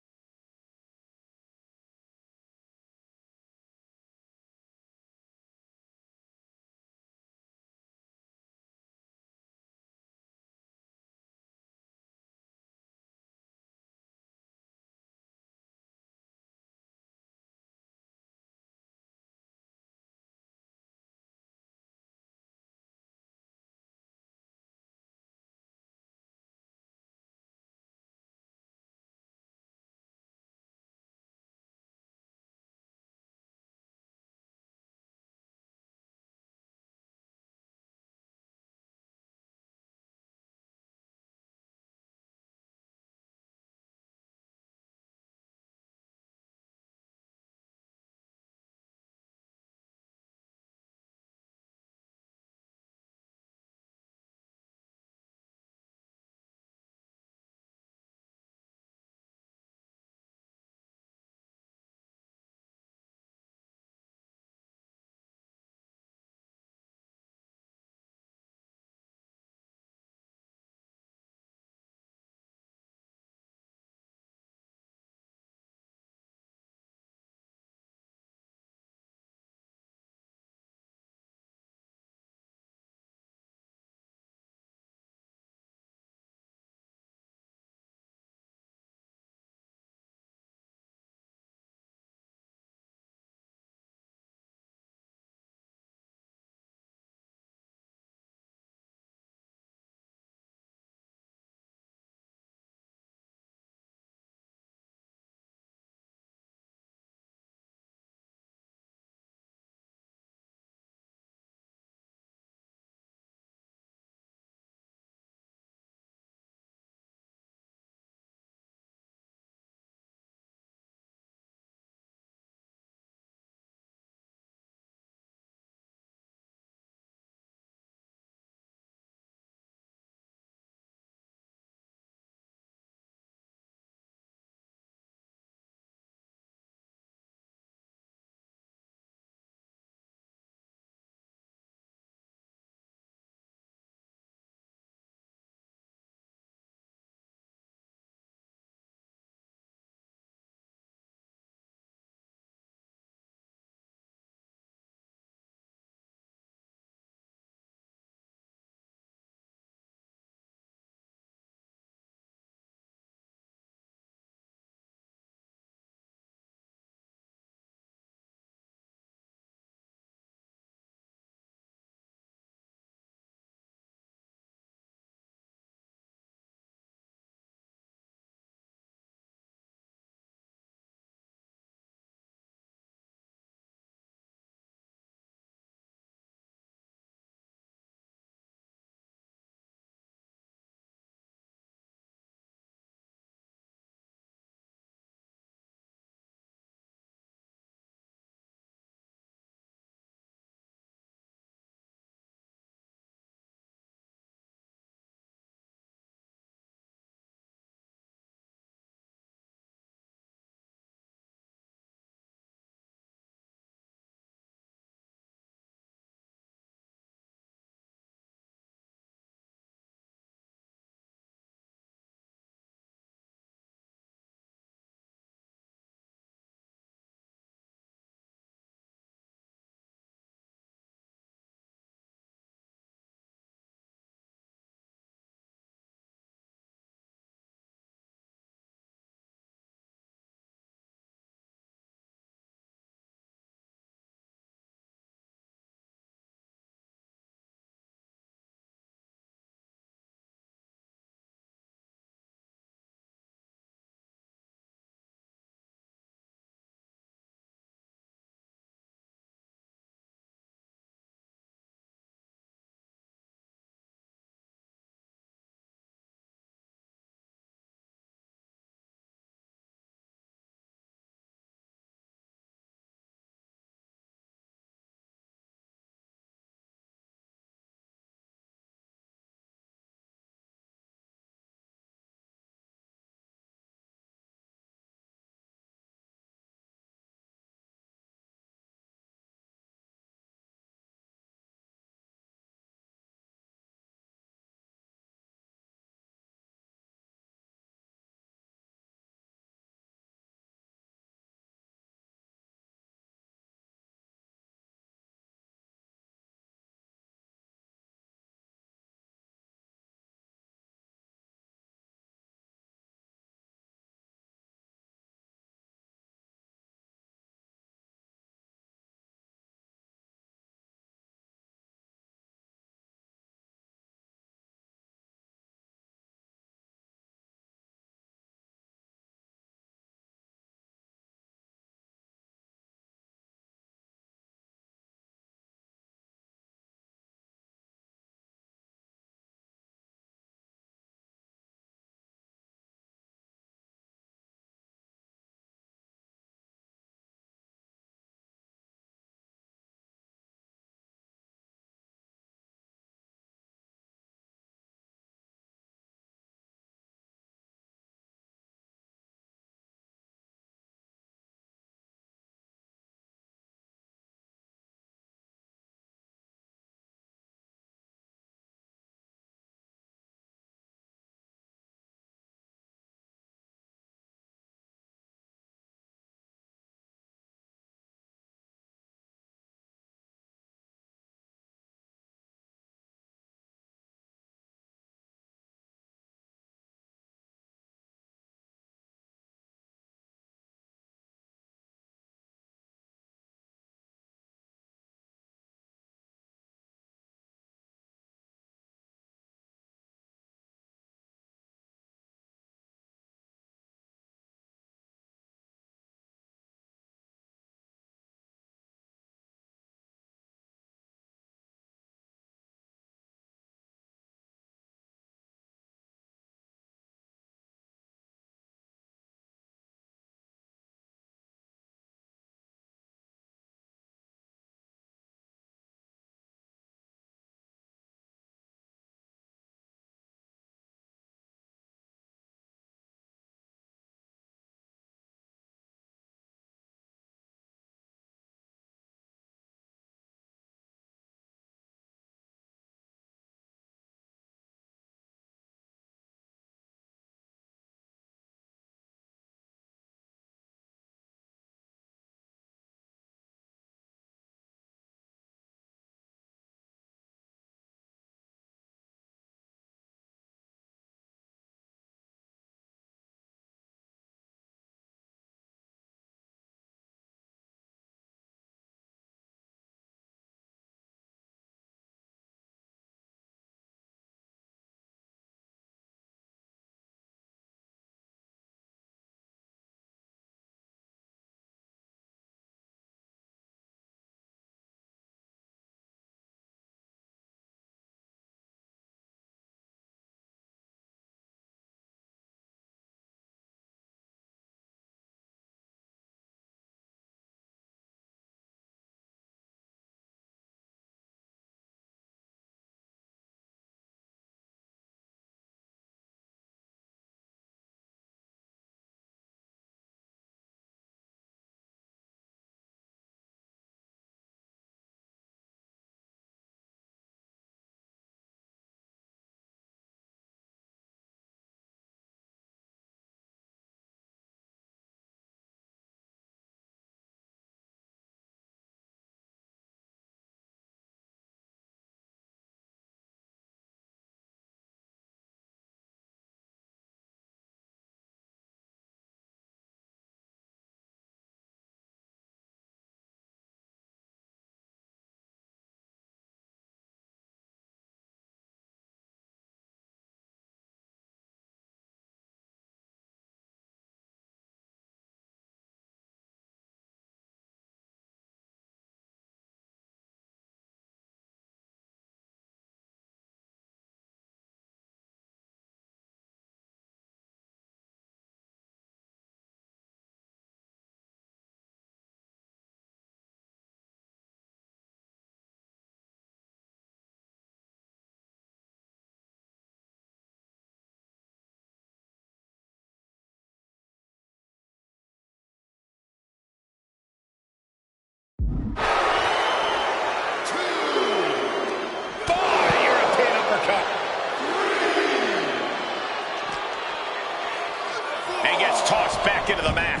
And gets tossed back into the mat.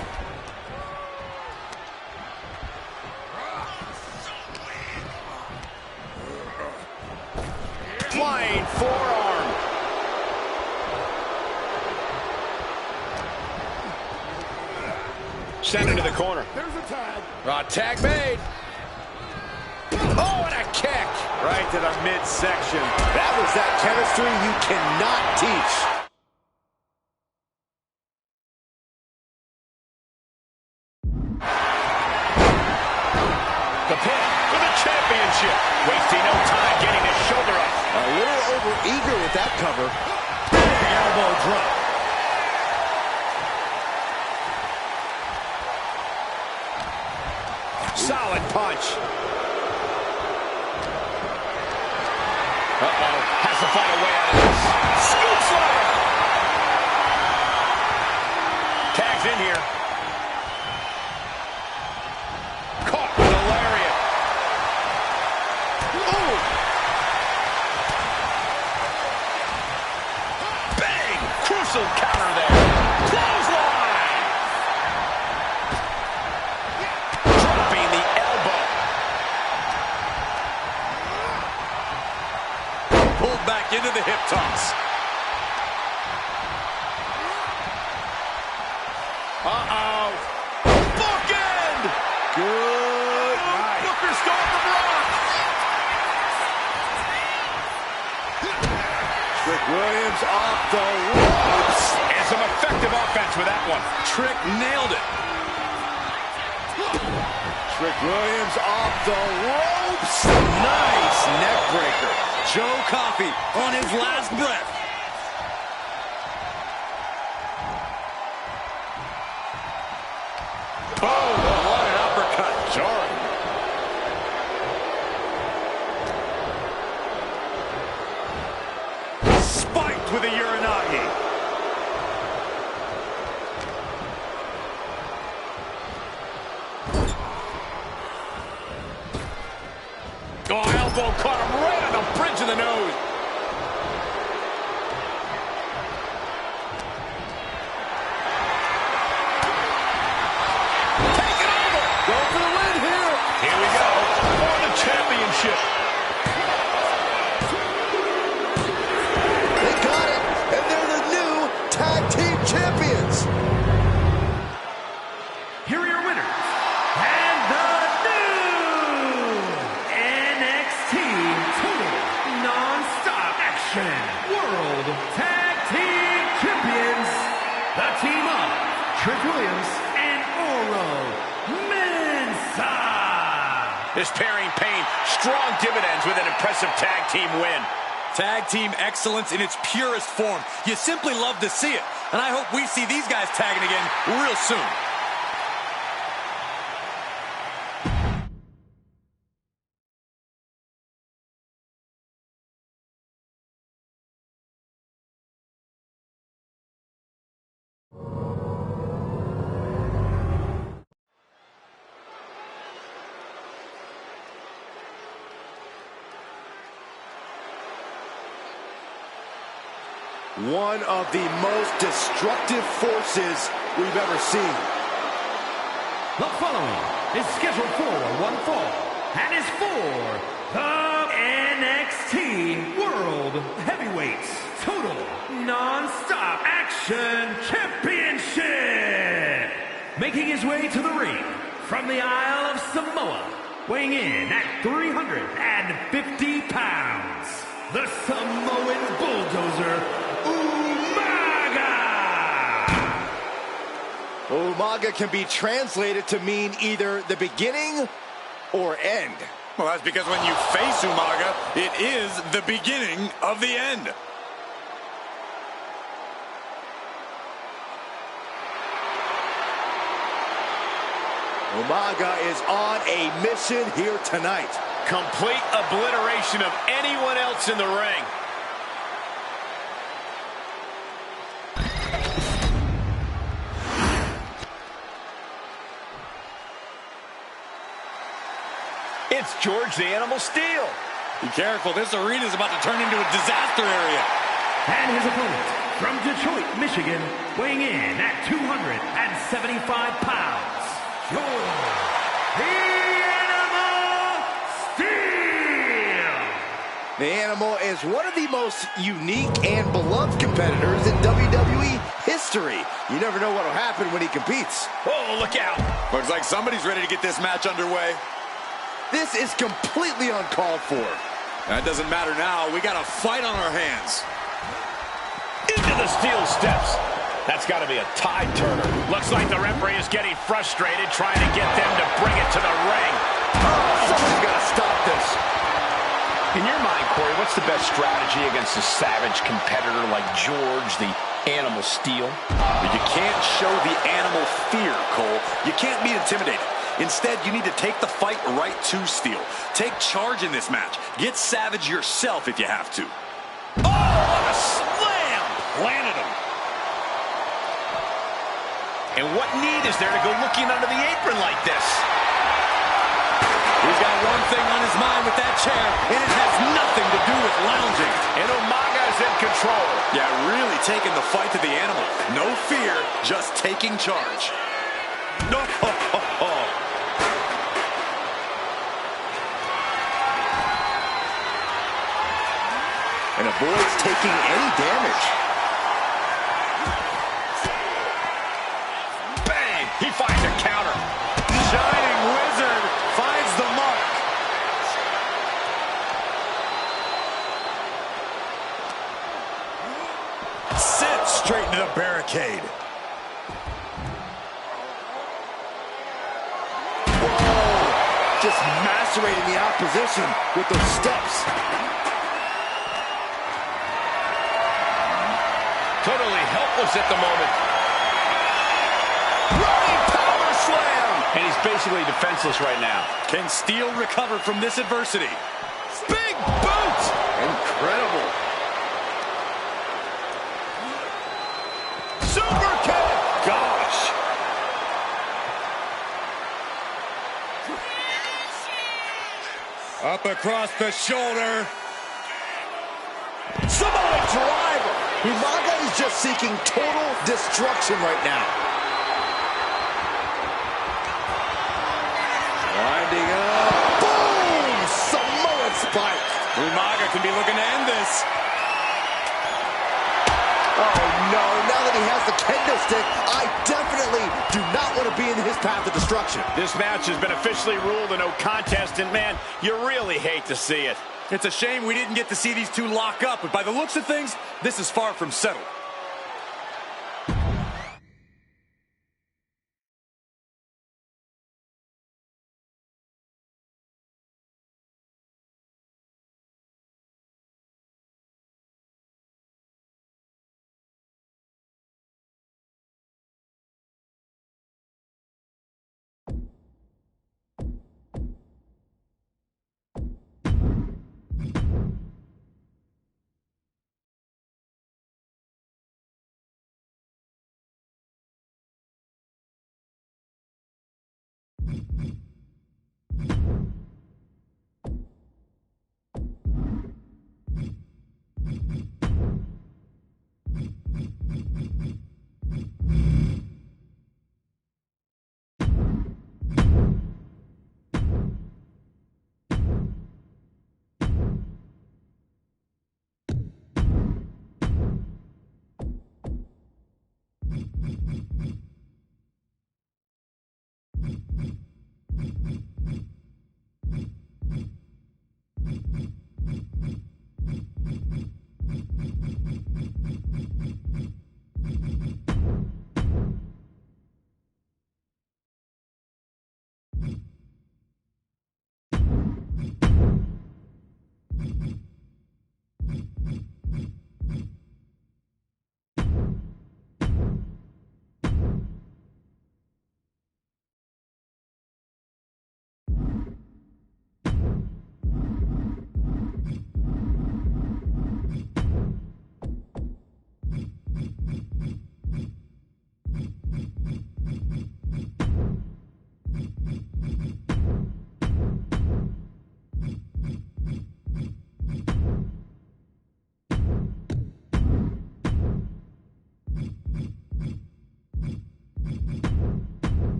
Flying forearm. Sent into the corner. There's a tag. Tag made. Oh, and a kick. Right to the midsection. That was that chemistry you cannot teach. The pin for the championship. Wasting no time getting his shoulder up. A little over-eager with that cover. Big elbow drop. Solid punch. Uh-oh. Has to find a way out of this. Scoop slammer. Tags in here. Caught with a lariat. Ooh. Bang! Crucial counter there. Clothesline. Dropping the elbow. Pulled back into the hip toss. Uh-oh. Bookend! Good night. Booker stole the block. Trick Williams off the ropes. And some effective offense with that one. Trick nailed it. Trick Williams off the ropes. Nice neck breaker. Joe Coffey on his last breath. Oh, what an uppercut. Jarring. Spiked with a Uranagi. Oh, elbow caught him right on the bridge of the nose. Take it over. Go for the win here. Here we go for the championship. They got it, and they're the new tag team champions. Here are your winners, and the new NXT Total Non-Stop Action World Tag Team Champions, the team of Trick Williams and Oro Mensah. This pairing paid strong dividends with an impressive tag team win. Tag team excellence in its purest form. You simply love to see it. And I hope we see these guys tagging again real soon. One of the most destructive forces we've ever seen. The following is scheduled for one fall and is for the NXT World Heavyweight Total Non-Stop Action Championship. Making his way to the ring from the Isle of Samoa, weighing in at 350 pounds, the Samoan Bulldozer, Umaga can be translated to mean either the beginning or end. Well, that's because when you face Umaga, it is the beginning of the end. Umaga is on a mission here tonight. Complete obliteration of anyone else in the ring. It's George the Animal Steel. Be careful, this arena is about to turn into a disaster area. And his opponent, from Detroit, Michigan, weighing in at 275 pounds, George the Animal Steel. The Animal is one of the most unique and beloved competitors in WWE history. You never know what will happen when he competes. Oh, look out. Looks like somebody's ready to get this match underway. This is completely uncalled for. That doesn't matter now. We got a fight on our hands. Into the steel steps. That's got to be a tide turner. Looks like the referee is getting frustrated, trying to get them to bring it to the ring. Oh, somebody's got to stop this. In your mind, Corey, what's the best strategy against a savage competitor like George, the Animal Steel? You can't show the animal fear, Cole. You can't be intimidated. Instead, you need to take the fight right to Steel. Take charge in this match. Get savage yourself if you have to. Oh, what a slam! Planted him. And what need is there to go looking under the apron like this? He's got one thing on his mind with that chair, and it has nothing to do with lounging. And Umaga is in control. Yeah, really taking the fight to the animal. No fear, just taking charge. No. And avoids taking any damage. Bang! He finds a counter. Shining Wizard finds the mark. Sent straight into the barricade. Whoa! Just macerating the opposition with those steps. Totally helpless at the moment. Running power slam! And he's basically defenseless right now. Can Steel recover from this adversity? Big boot! Incredible. Super kick! Gosh. Up across the shoulder. Samoa driver! Umaga is just seeking total destruction right now. Winding up. Boom! Samoan spike. Umaga can be looking to end this. Oh no, now that he has the kendo stick, I definitely do not want to be in his path of destruction. This match has been officially ruled a no contest, and man, you really hate to see it. It's a shame we didn't get to see these two lock up, but by the looks of things, this is far from settled.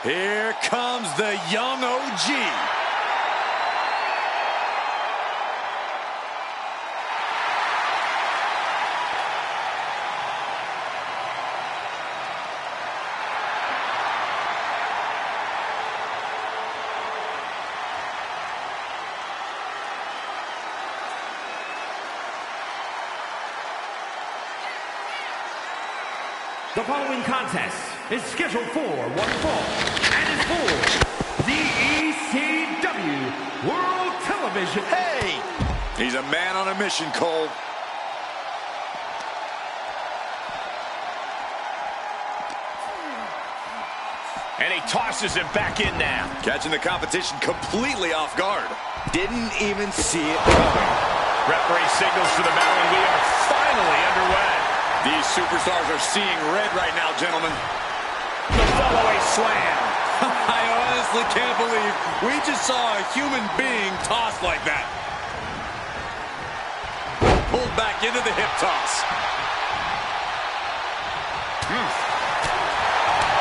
Here comes the young OG. The following contest is scheduled for one fall and is for the ECW World Television. Hey! He's a man on a mission, Cole. And he tosses him back in now. Catching the competition completely off guard. Didn't even see it coming. Referee signals for the bell, and we are finally underway. These superstars are seeing red right now, gentlemen. The follow-away slam. I honestly can't believe we just saw a human being tossed like that. Pulled back into the hip toss.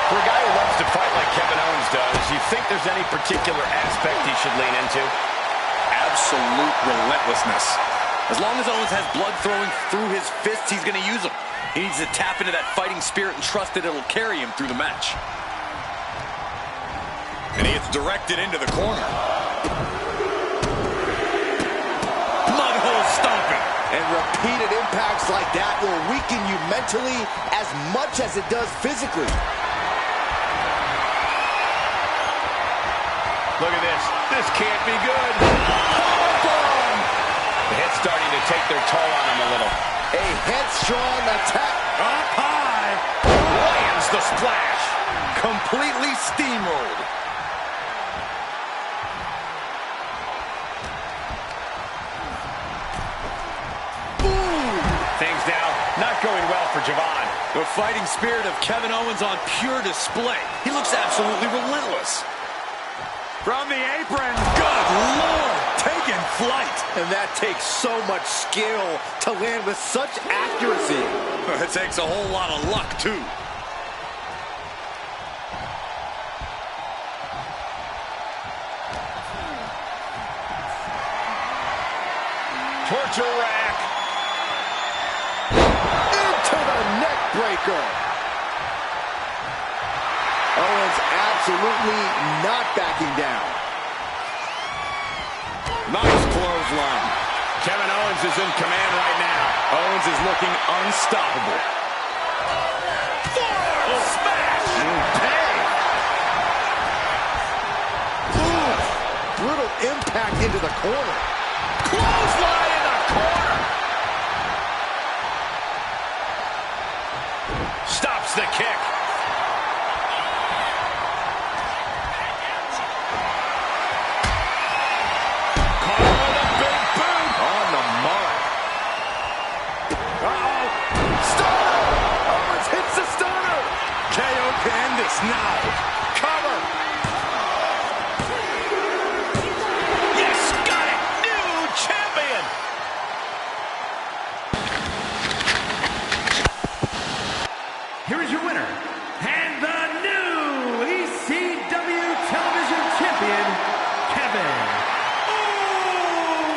For a guy who loves to fight like Kevin Owens does, you think there's any particular aspect he should lean into? Absolute relentlessness. As long as Owens has blood flowing through his fists, he's going to use them. He needs to tap into that fighting spirit and trust that it'll carry him through the match. And he gets directed into the corner. Mudhole stomping. And repeated impacts like that will weaken you mentally as much as it does physically. Look at this. This can't be good. Powerbomb! The head's starting to take their toll on him a little. A headstrong attack. Up high. Lands the splash. Completely steamrolled. Boom! Things now not going well for Javon. The fighting spirit of Kevin Owens on pure display. He looks absolutely relentless. From the apron. Good Lord. Taking flight. And that takes so much skill to land with such accuracy. It takes a whole lot of luck, too. Torture rack. Into the neck breaker. Owens absolutely not backing down. Nice clothesline. Kevin Owens is in command right now. Owens is looking unstoppable. Forward smash! Hey! Ooh, brutal impact into the corner. Clothesline in the corner. Stops the kick. Now, Cover. Yes, got it. New champion. Here is your winner, and the new ECW Television Champion, Kevin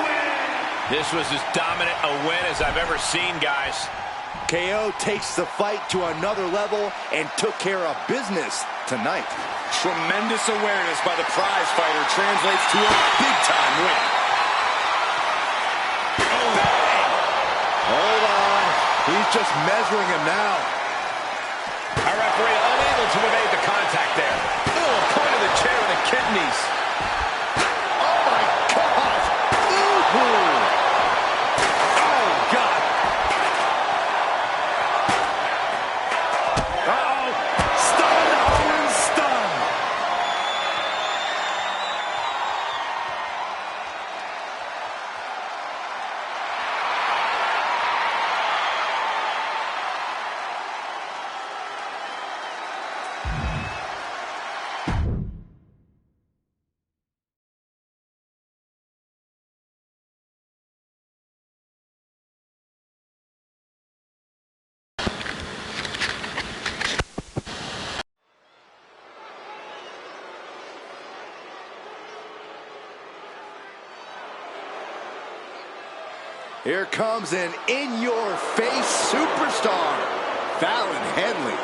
Owens. This was as dominant a win as I've ever seen, guys. KO takes the fight to another level and took care of business tonight. tremendous awareness by the prize fighter translates to a big-time win. Oh, hold on. He's just measuring him now. Our referee unable to evade the contact there. Oh, point of the chair to the kidneys. Oh, my gosh. Ooh. Oh, God. Uh-oh. Stun. Owens stun. Here comes an in-your-face superstar, Fallon Henley.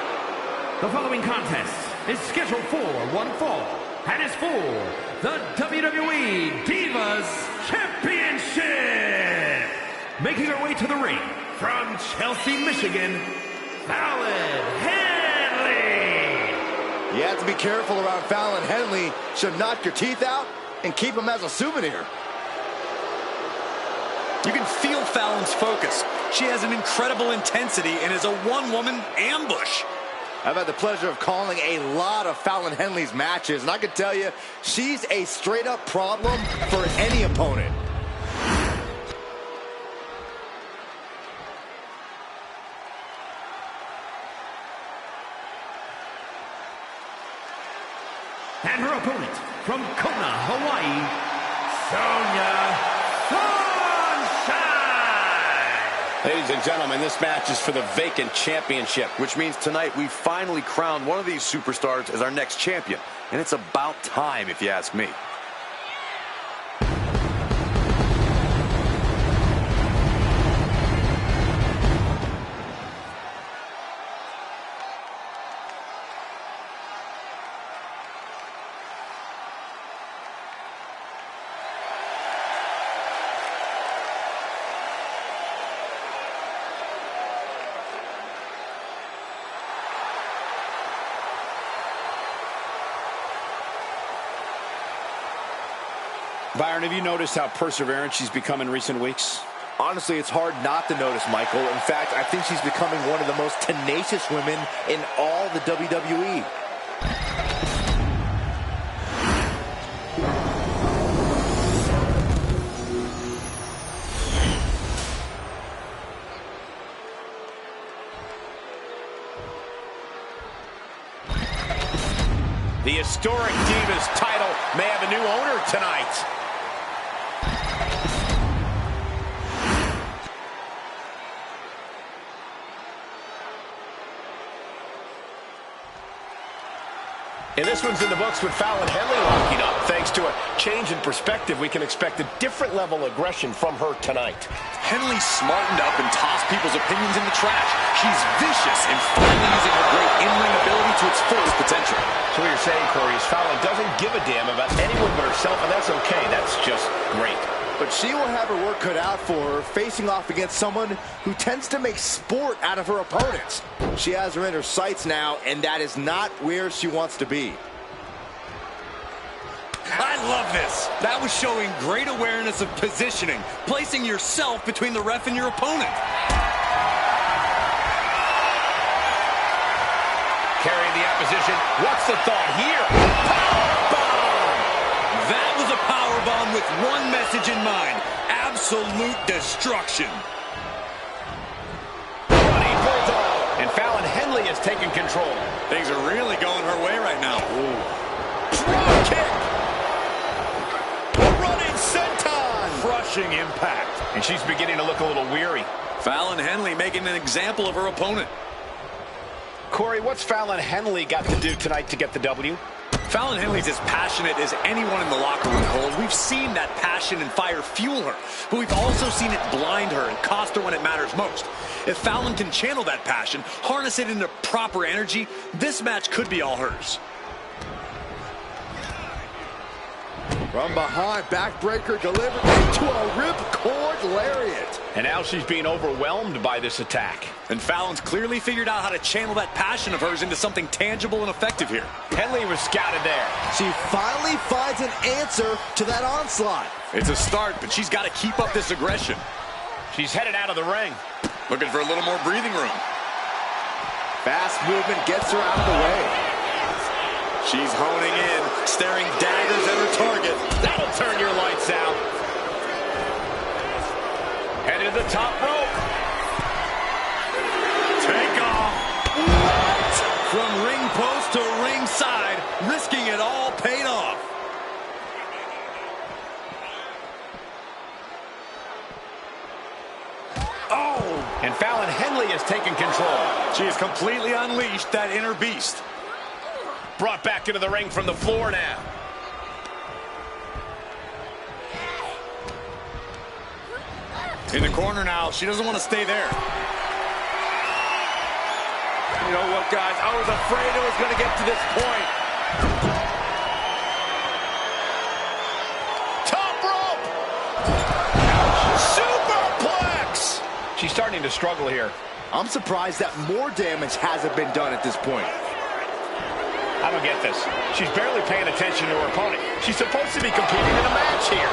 The following contest is scheduled for one fall and is for the WWE Divas Championship. Making her way to the ring from Chelsea, Michigan, Fallon Henley. You have to be careful around Fallon Henley. She'll knock your teeth out and keep them as a souvenir. You can feel Fallon's focus. She has an incredible intensity and is a one-woman ambush. I've had the pleasure of calling a lot of Fallon Henley's matches, and I can tell you, she's a straight-up problem for any opponent. And her opponent from Kona, Hawaii, Sonya Sunshine. Ladies and gentlemen, this match is for the vacant championship. Which means tonight we finally crowned one of these superstars as our next champion. And it's about time, if you ask me. Byron, have you noticed how perseverant she's become in recent weeks? Honestly, it's hard not to notice, Michael. In fact, I think she's becoming one of the most tenacious women in all the WWE. The historic Divas title may have a new owner tonight. And this one's in the books with Fallon Henley locking up. Thanks to a change in perspective, we can expect a different level of aggression from her tonight. Henley smartened up and tossed people's opinions in the trash. She's vicious and finally using her great in-ring ability to its fullest potential. So what you're saying, Corey, is Fallon doesn't give a damn about anyone but herself, and that's okay. That's just great. But she will have her work cut out for her, facing off against someone who tends to make sport out of her opponents. She has her in her sights now, and that is not where she wants to be. I love this. That was showing great awareness of positioning, placing yourself between the ref and your opponent. Carrying the opposition. What's the thought here? That was a powerbomb with one message in mind: absolute destruction. Running bulldog. And Fallon Henley has taken control. Things are really going her way right now. Drop kick. Running senton. Crushing impact. And she's beginning to look a little weary. Fallon Henley making an example of her opponent. Corey, what's Fallon Henley got to do tonight to get the W? Fallon Henley's as passionate as anyone in the locker room, Cole. We've seen that passion and fire fuel her, but we've also seen it blind her and cost her when it matters most. If Fallon can channel that passion, harness it into proper energy, this match could be all hers. From behind, backbreaker delivered into a ripcord lariat. And now she's being overwhelmed by this attack. And Fallon's clearly figured out how to channel that passion of hers into something tangible and effective here. Henley was scouted there. She finally finds an answer to that onslaught. It's a start, but she's got to keep up this aggression. She's headed out of the ring. Looking for a little more breathing room. Fast movement gets her out of the way. She's honing in, staring daggers at her target. That'll turn your lights out. Headed to the top rope. Take off. What? From ring post to ringside, risking it all paid off. Oh! And Fallon Henley has taken control. She has completely unleashed that inner beast. Brought back into the ring from the floor now. In the corner now. She doesn't want to stay there. You know what, guys? I was afraid it was going to get to this point. Top rope! Superplex! She's starting to struggle here. I'm surprised that more damage hasn't been done at this point. I don't get this. She's barely paying attention to her opponent. She's supposed to be competing in a match here.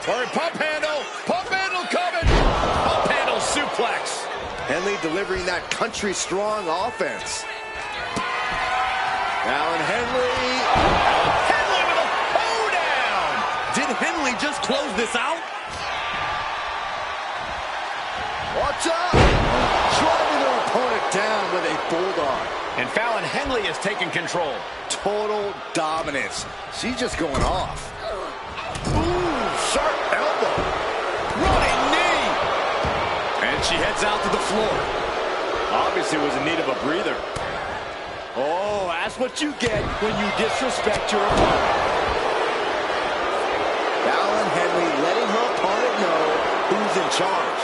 Or pump handle coming. Pump handle suplex. Henley delivering that country-strong offense. Fallon Henley. Henley with a hoedown. Did Henley just close this out? Watch out! Driving their opponent down with a bulldog. And Fallon Henley has taken control. Total dominance. She's just going off. Ooh, sharp elbow. Running knee. And she heads out to the floor. Obviously was in need of a breather. Oh, that's what you get when you disrespect your opponent. Fallon Henley letting her opponent know who's in charge.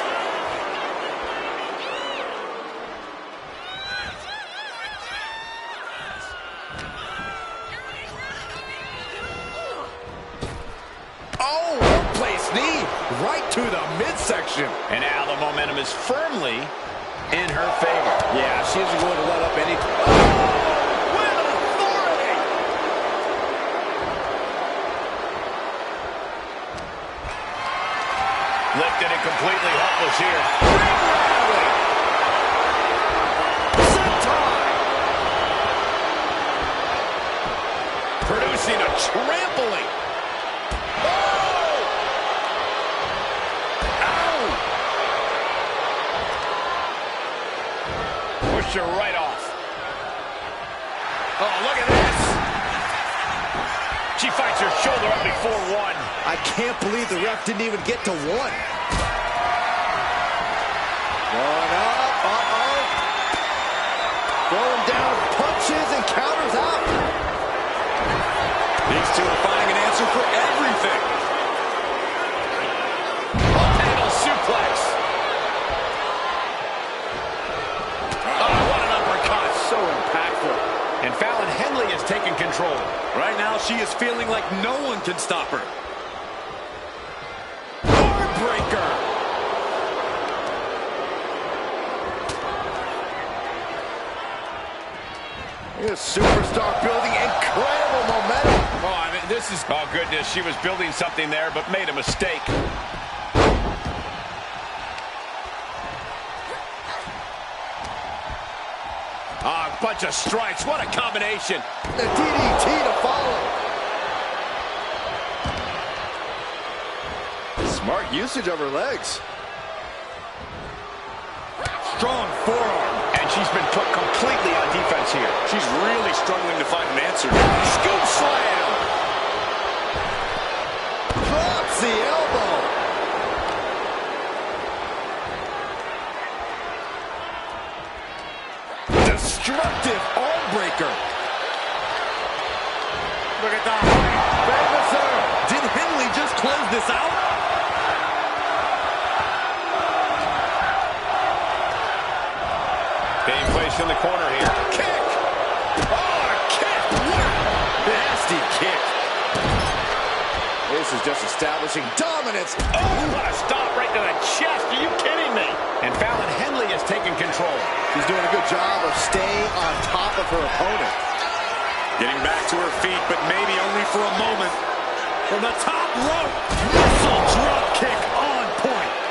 Oh, one-place knee right to the midsection. And now the momentum is firmly in her favor. Yeah, she isn't going to let up any... With authority! Lifted and completely helpless here. Ring rally! Senton! Producing a trampling. Pushed her right off. Oh, look at this. She fights her shoulder up before one. I can't believe the ref didn't even get to one. Going up, throwing down punches and counters out. These two are finding an answer for everything. Pump handle suplex. Oh, what an uppercut. So impactful. And Fallon Henley has taken control. Right now, she is feeling like no one can stop her. Heartbreaker. This superstar building incredible momentum. Oh, I mean, this is... Oh, goodness, she was building something there, but made a mistake. Ah, a bunch of strikes. What a combination. The DDT to follow. Smart usage of her legs. Strong forearm. And she's been put completely on defense here. She's really struggling to find an answer. Scoop slam. Drops the elbow. Destructive arm breaker. Look at that. Did Henley just close this out? Being placed in the corner here. Kick! Oh, a kick! establishing dominance. Oh, what a stop right to the chest. Are you kidding me? And Fallon Henley has taken control. She's doing a good job of staying on top of her opponent. Getting back to her feet, but maybe only for a moment. From the top rope, missile drop kick on point.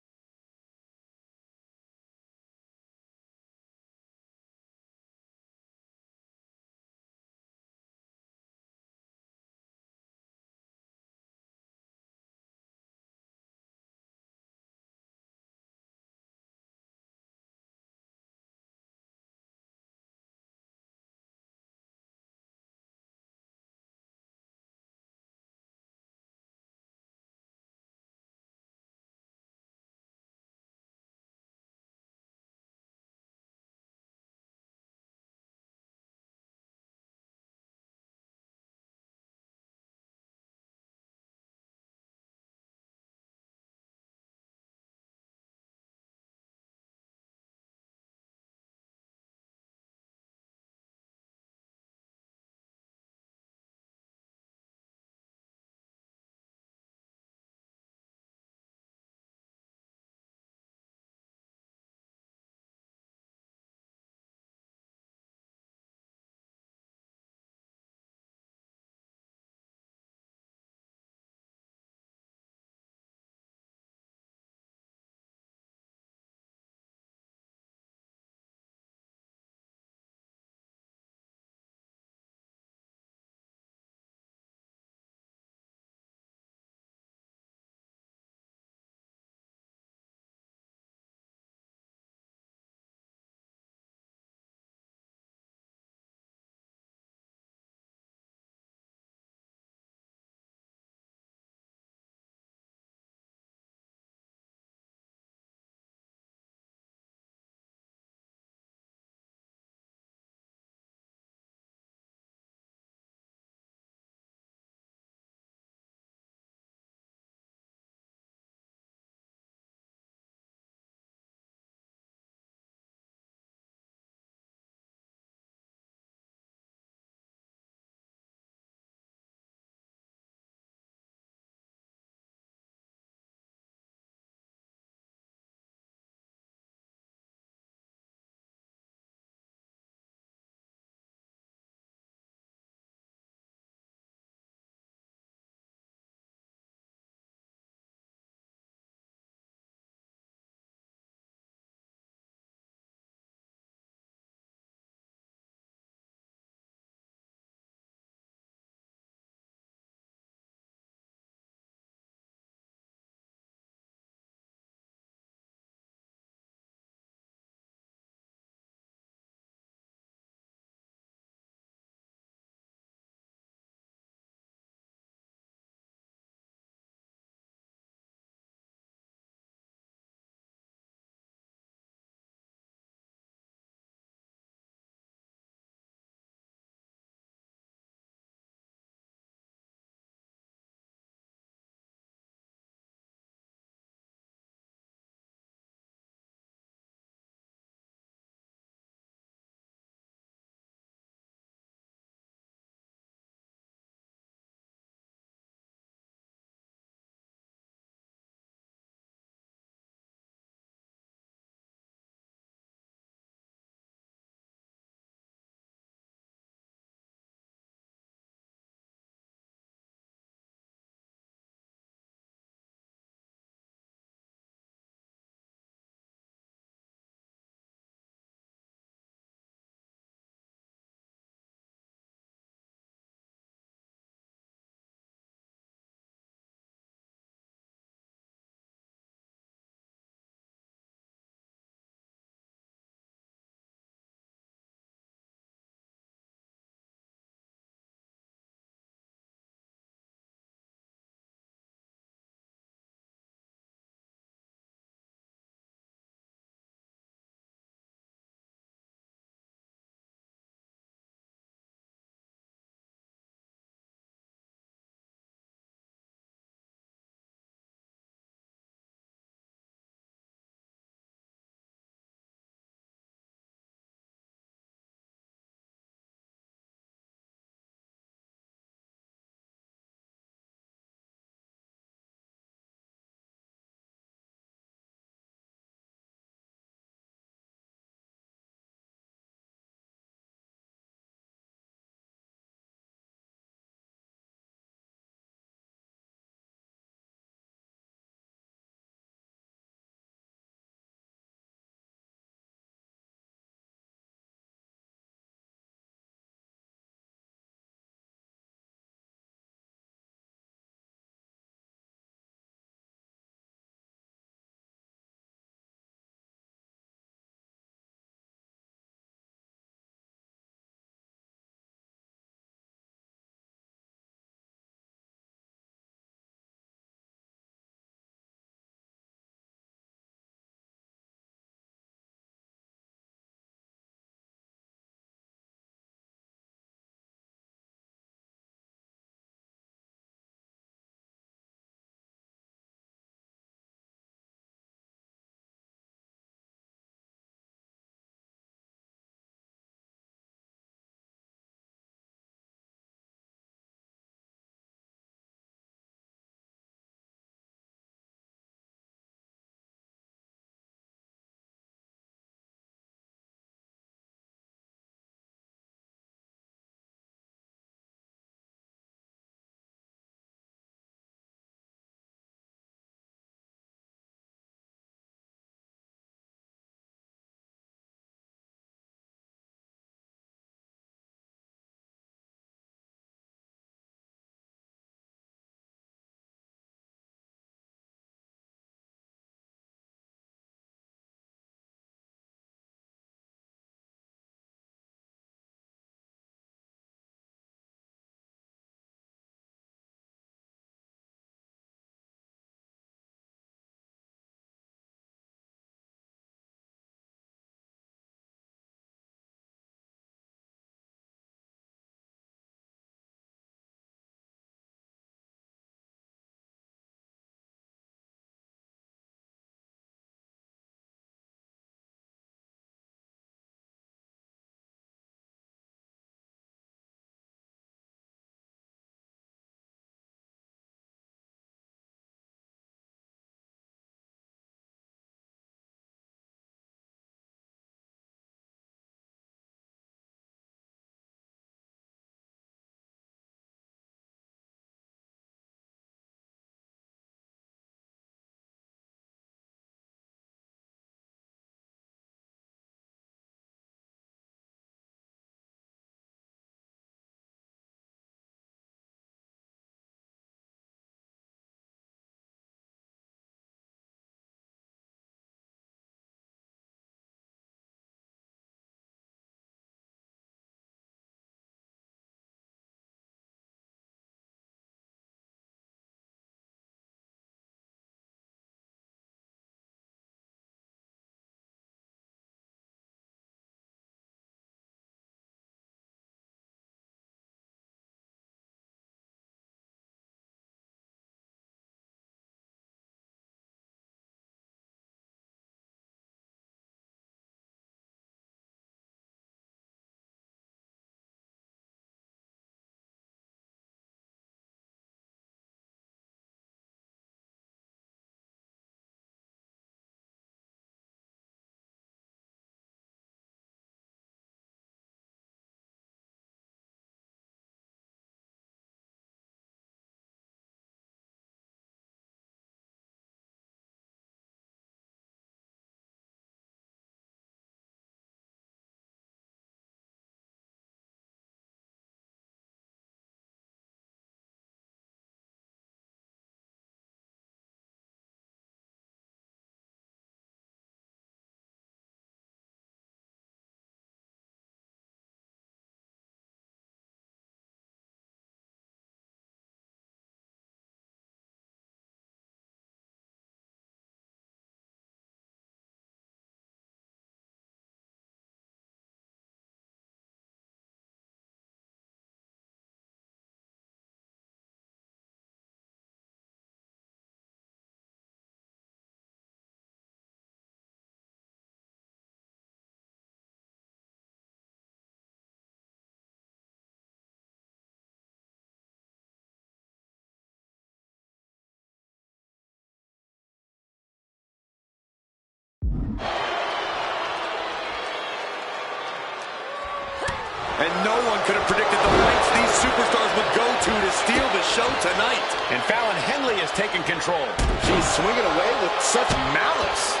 And no one could have predicted the lengths these superstars would go to steal the show tonight. And Fallon Henley is taking control. She's swinging away with such malice.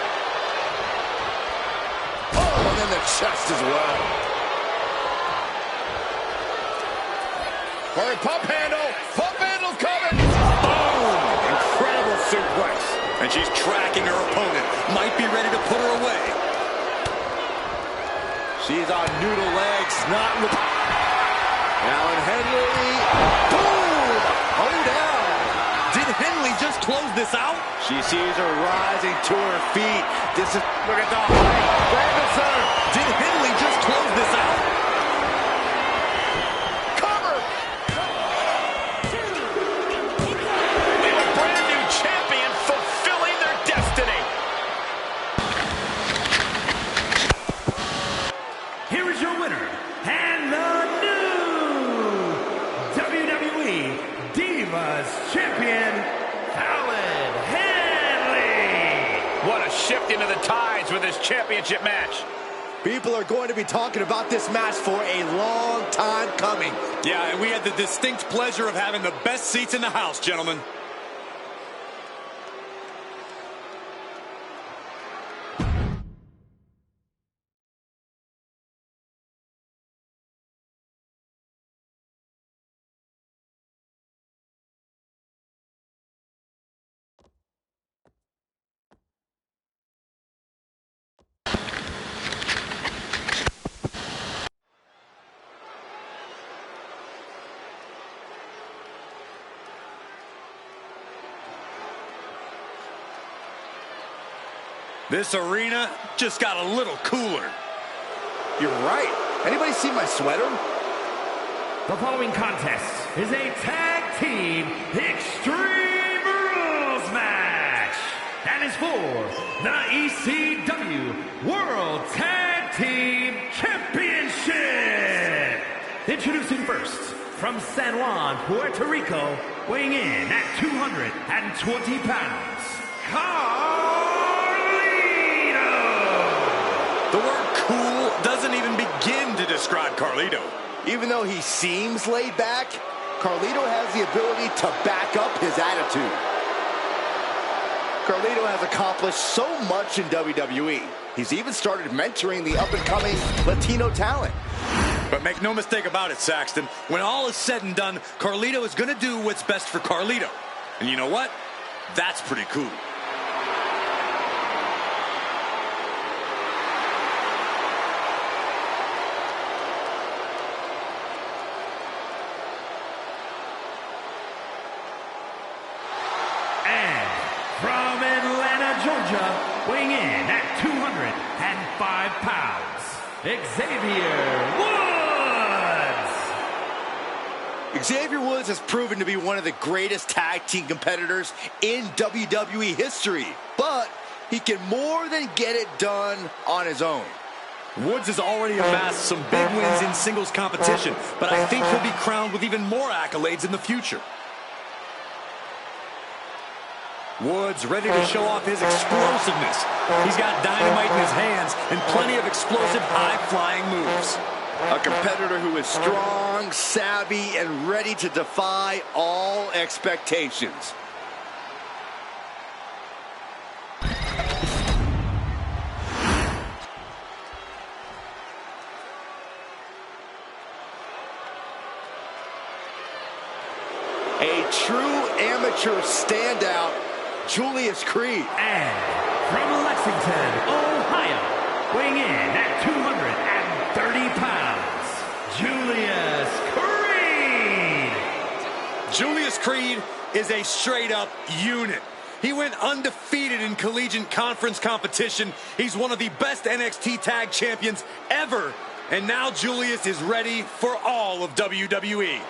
Oh, and then the chest as well. Hurry, pump handle. Pump handle's coming. Boom! Incredible suplex. And she's tracking her opponent. Might be ready to put her away. She's on noodle legs, not with... Fallon Henley. Boom! Oh, down. Did Henley just close this out? She sees her rising to her feet. This is... Look at the height. Brandon Center. Did Henley just close this out? Cover! We have a brand new champion fulfilling their destiny. Here is your winner, and the new WWE Divas Champion, Fallon Henley. What a shift into the tides with this championship match. People are going to be talking about this match for a long time coming. Yeah, and we had the distinct pleasure of having the best seats in the house, gentlemen. This arena just got a little cooler. You're right. Anybody see my sweater? The following contest is a tag team Extreme Rules match and is for the ECW World Tag Team Championship. Introducing first, from San Juan, Puerto Rico, weighing in at 220 pounds, The word cool doesn't even begin to describe Carlito. Even though he seems laid back, Carlito has the ability to back up his attitude. Carlito has accomplished so much in WWE. He's even started mentoring the up-and-coming Latino talent. But make no mistake about it, Saxton. When all is said and done, Carlito is going to do what's best for Carlito. And you know what? That's pretty cool. From Atlanta, Georgia, weighing in at 205 pounds, Xavier Woods. Xavier Woods has proven to be one of the greatest tag team competitors in WWE history, but he can more than get it done on his own. Woods has already amassed some big wins in singles competition, but I think he'll be crowned with even more accolades in the future. Woods ready to show off his explosiveness. He's got dynamite in his hands and plenty of explosive high-flying moves. A competitor who is strong, savvy, and ready to defy all expectations. A true amateur standout, Julius Creed. And from Lexington, Ohio, weighing in at 230 pounds, Julius Creed. Julius Creed is a straight-up unit. He went undefeated in collegiate conference competition. He's one of the best NXT tag champions ever. And now Julius is ready for all of WWE.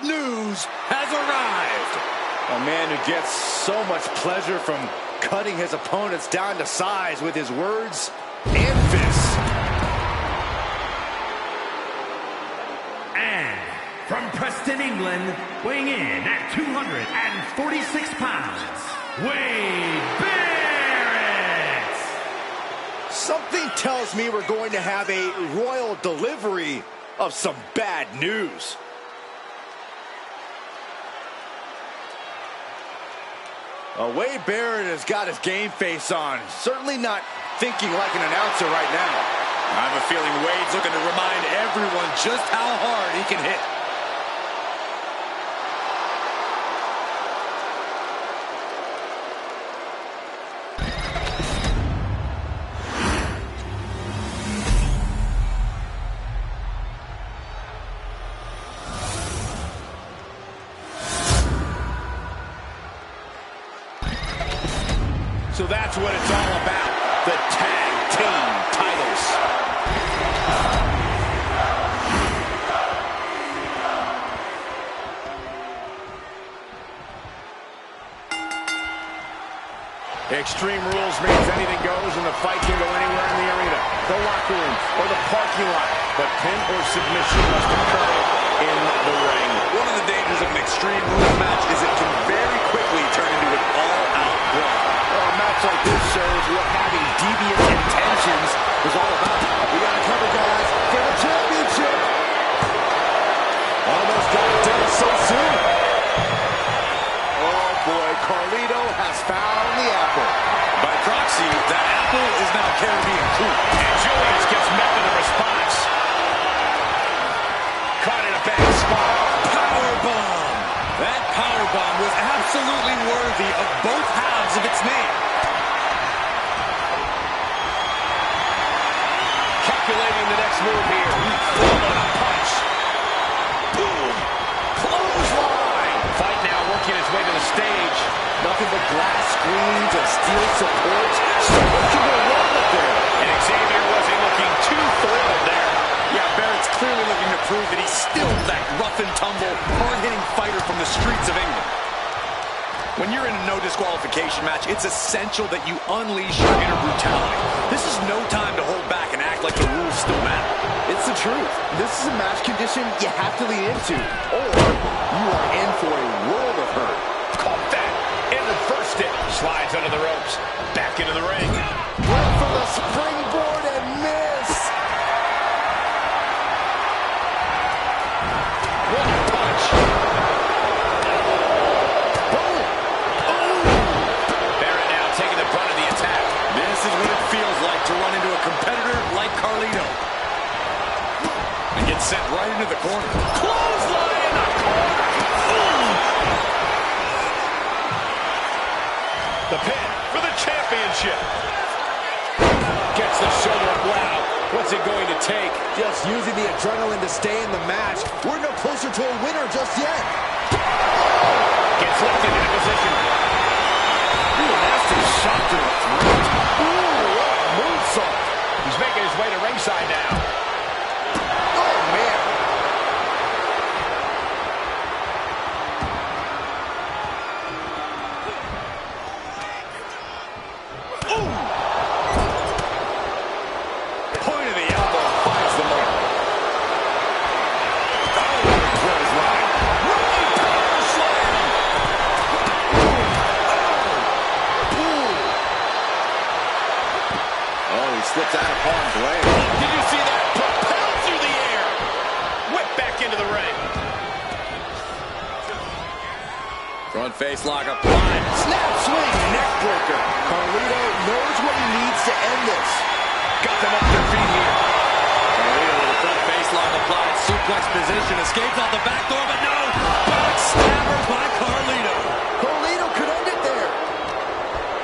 news has arrived. A man who gets so much pleasure from cutting his opponents down to size with his words and fists. And from Preston, England, weighing in at 246 pounds, Wade Barrett! Something tells me we're going to have a royal delivery of some bad news. Wade Barrett has got his game face on. Certainly not thinking like an announcer right now. I have a feeling Wade's looking to remind everyone just how hard he can hit. So that's what it's all about, the tag team titles. Extreme Rules means anything goes and the fight can go anywhere in the arena, the locker room, or the parking lot. But pin or submission must occur in the ring. One of the dangers of an Extreme Rules match is it can very quickly turn into an all-out brawl. A match like this shows what having deviant intentions is all about. We got to cover, guys, for the championship. Almost got it done so soon. Oh, boy, Carlito has found the apple. By proxy, that apple is now Caribbean cool. And Julius gets met with a response. Caught in a bad spot. Powerbomb! That powerbomb was absolutely worthy of both halves of its name. Calculating the next move here. Followed a punch. Boom! Clothesline! Fight now working its way to the stage. Nothing but glass screens and steel supports. So what can go wrong up there? And Xavier wasn't looking too thrilled there. Yeah, Barrett's clearly looking to prove that he's still that rough-and-tumble, hard-hitting fighter from the streets of England. When you're in a no disqualification match, it's essential that you unleash your inner brutality. This is no time to hold back and act like the rules still matter. It's the truth. This is a match condition you have to lean into, or you are in for a world of hurt. Caught that and reversed it. Slides under the ropes. Back into the ring. Went for the springboard and miss. What a punch. Boom. Barrett now taking the brunt of the attack. This is what it feels like to run into a competitor like Carlito. And get sent right into the corner. Clothesline in the corner. The pin for the championship. Gets the shoulder up. Wow. What's it going to take? Just using the adrenaline to stay in the match. We're no closer to a winner just yet. Gets lifted into position. Ooh, nasty shot to the throat. Ooh, what a moonsault. He's making his way to ringside now. Oh, man. Point of the elbow finds the mark. Clothesline. Running power slam. Oh, he slips out of harm's way. Did you see that? Propelled through the air. Whip back into the ring. Front face lock applied. Snap swing, neck breaker. Carlito knows what he needs to end this. Got them off their feet here. Carlito with a front face lock applied. Suplex position. Escapes out the back door, but no. Backstabber by Carlito. Carlito could end it there.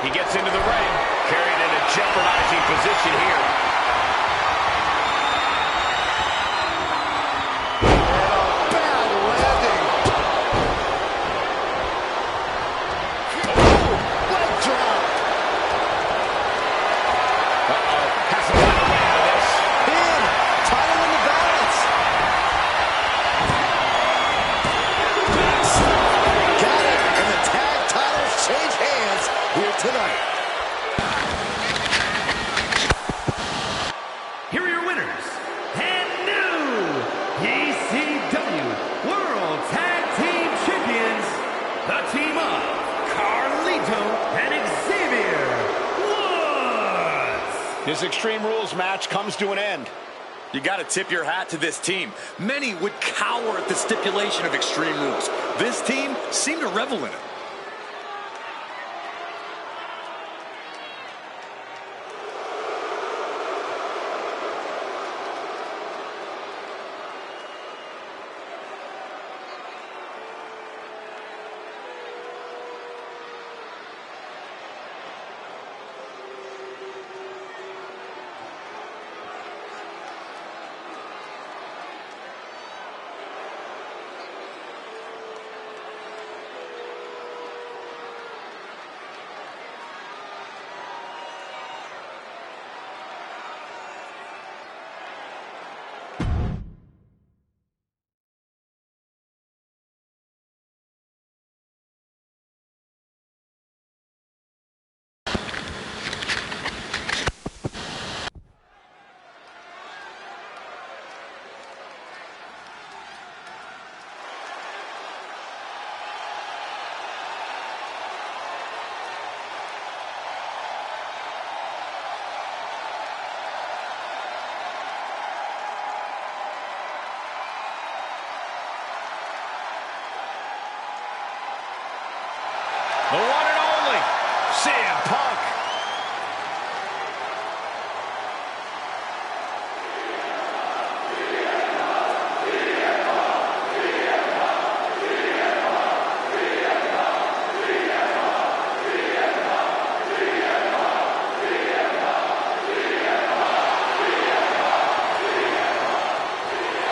He gets into the ring. Carried in a jeopardizing position here. Bad landing. Leg drop. Uh-oh. Has to find a way out of this. Pin. Title in the balance. Got it. And the tag titles change hands here tonight. Here are your winners, and new ECW World Tag Team Champions, the team of Carlito and Xavier Woods. This Extreme Rules match comes to an end. You got to tip your hat to this team. Many would cower at the stipulation of Extreme Rules. This team seemed to revel in it. The one and only CM Punk.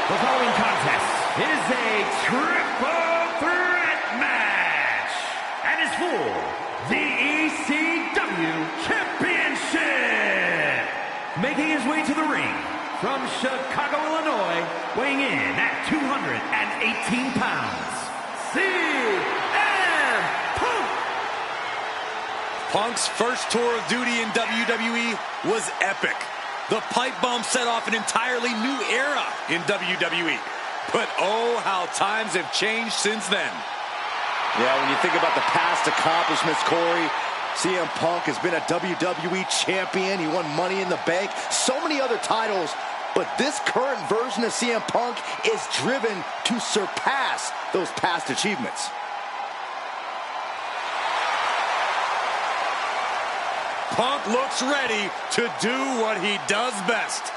The following contest is a triple threat match and is for the ECW Championship. Making his way to the ring from Chicago, Illinois, weighing in at 218 pounds, CM Punk. Punk's first tour of duty in WWE was epic. The pipe bomb set off an entirely new era in WWE. But oh, how times have changed since then. Yeah, when you think about the past accomplishments, Corey, CM Punk has been a WWE champion. He won Money in the Bank, so many other titles. But this current version of CM Punk is driven to surpass those past achievements. Punk looks ready to do what he does best.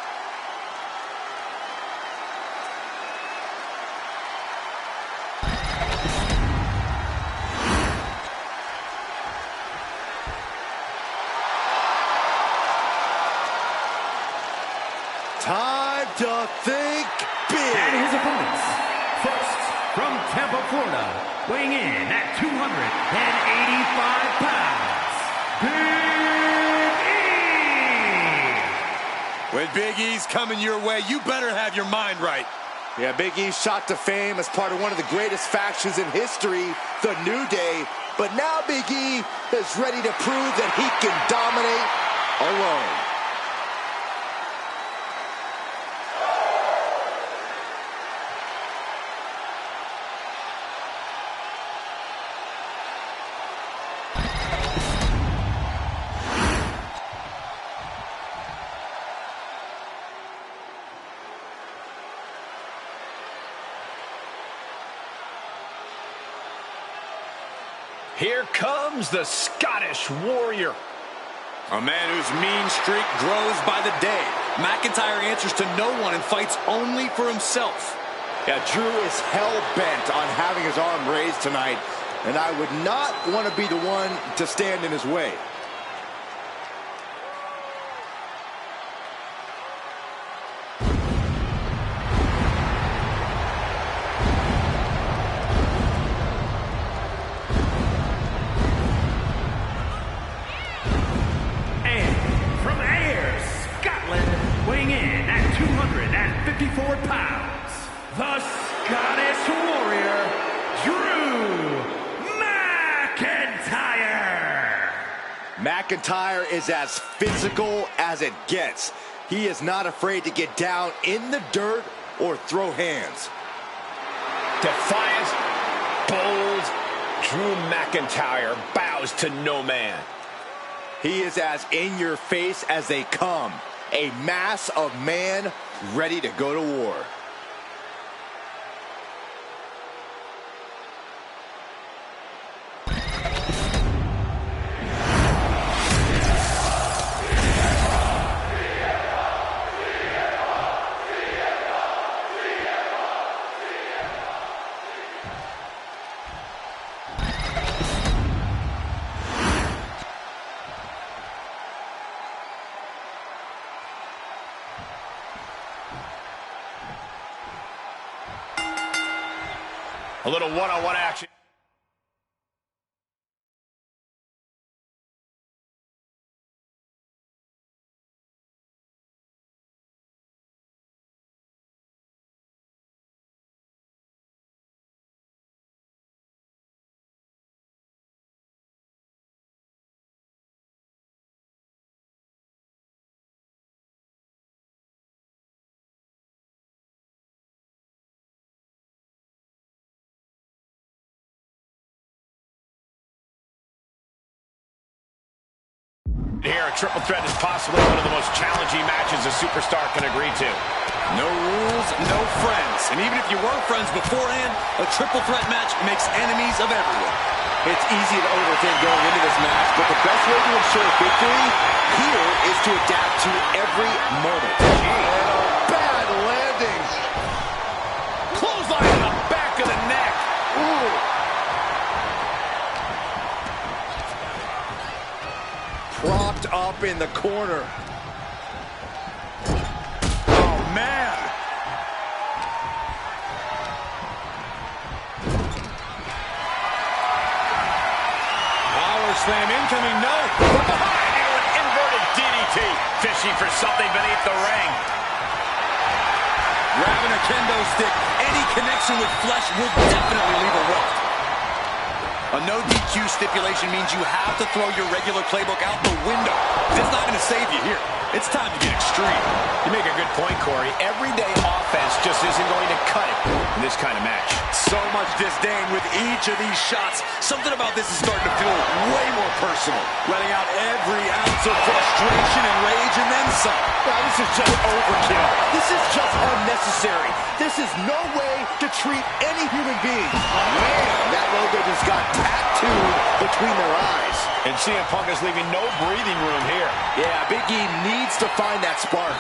Time to think big. And his opponents, first from Tampa, Florida, weighing in at 285 pounds, When Big E's coming your way, you better have your mind right. Yeah, Big E shot to fame as part of one of the greatest factions in history, the New Day. But now Big E is ready to prove that he can dominate alone. Here comes the Scottish Warrior. A man whose mean streak grows by the day. McIntyre answers to no one and fights only for himself. Yeah, Drew is hell-bent on having his arm raised tonight, and I would not want to be the one to stand in his way. weighing in at 254 pounds, the Scottish Warrior, Drew McIntyre. McIntyre is as physical as it gets. He is not afraid to get down in the dirt or throw hands. Defiant, bold, Drew McIntyre bows to no man. He is as in your face as they come. A mass of man ready to go to war. A little one-on-one action. Here, a triple threat is possibly one of the most challenging matches a superstar can agree to. No rules, no friends. And even if you were friends beforehand, a triple threat match makes enemies of everyone. It's easy to overthink going into this match, but the best way to ensure victory here is to adapt to every moment. And a bad landing. Clothesline in the back of the neck. Ooh. Propped up in the corner. Oh, man. Power slam incoming, no. Behind into an inverted DDT. Fishing for something beneath the ring. Grabbing a kendo stick. Any connection with flesh will definitely leave a welt. A no DQ stipulation means you have to throw your regular playbook out the window. It's not going to save you here. It's time to get extreme. You make a good point, Corey. Everyday offense just isn't going to cut it in this kind of match. So much disdain with each of these shots. Something about this is starting to feel way more personal. Letting out every ounce of frustration and rage and then some. Now, this is just overkill. This is just unnecessary. This is no way to treat any human being. Man, that logo just got tattooed between their eyes. And CM Punk is leaving no breathing room here. Yeah, Big E needs to find that spark.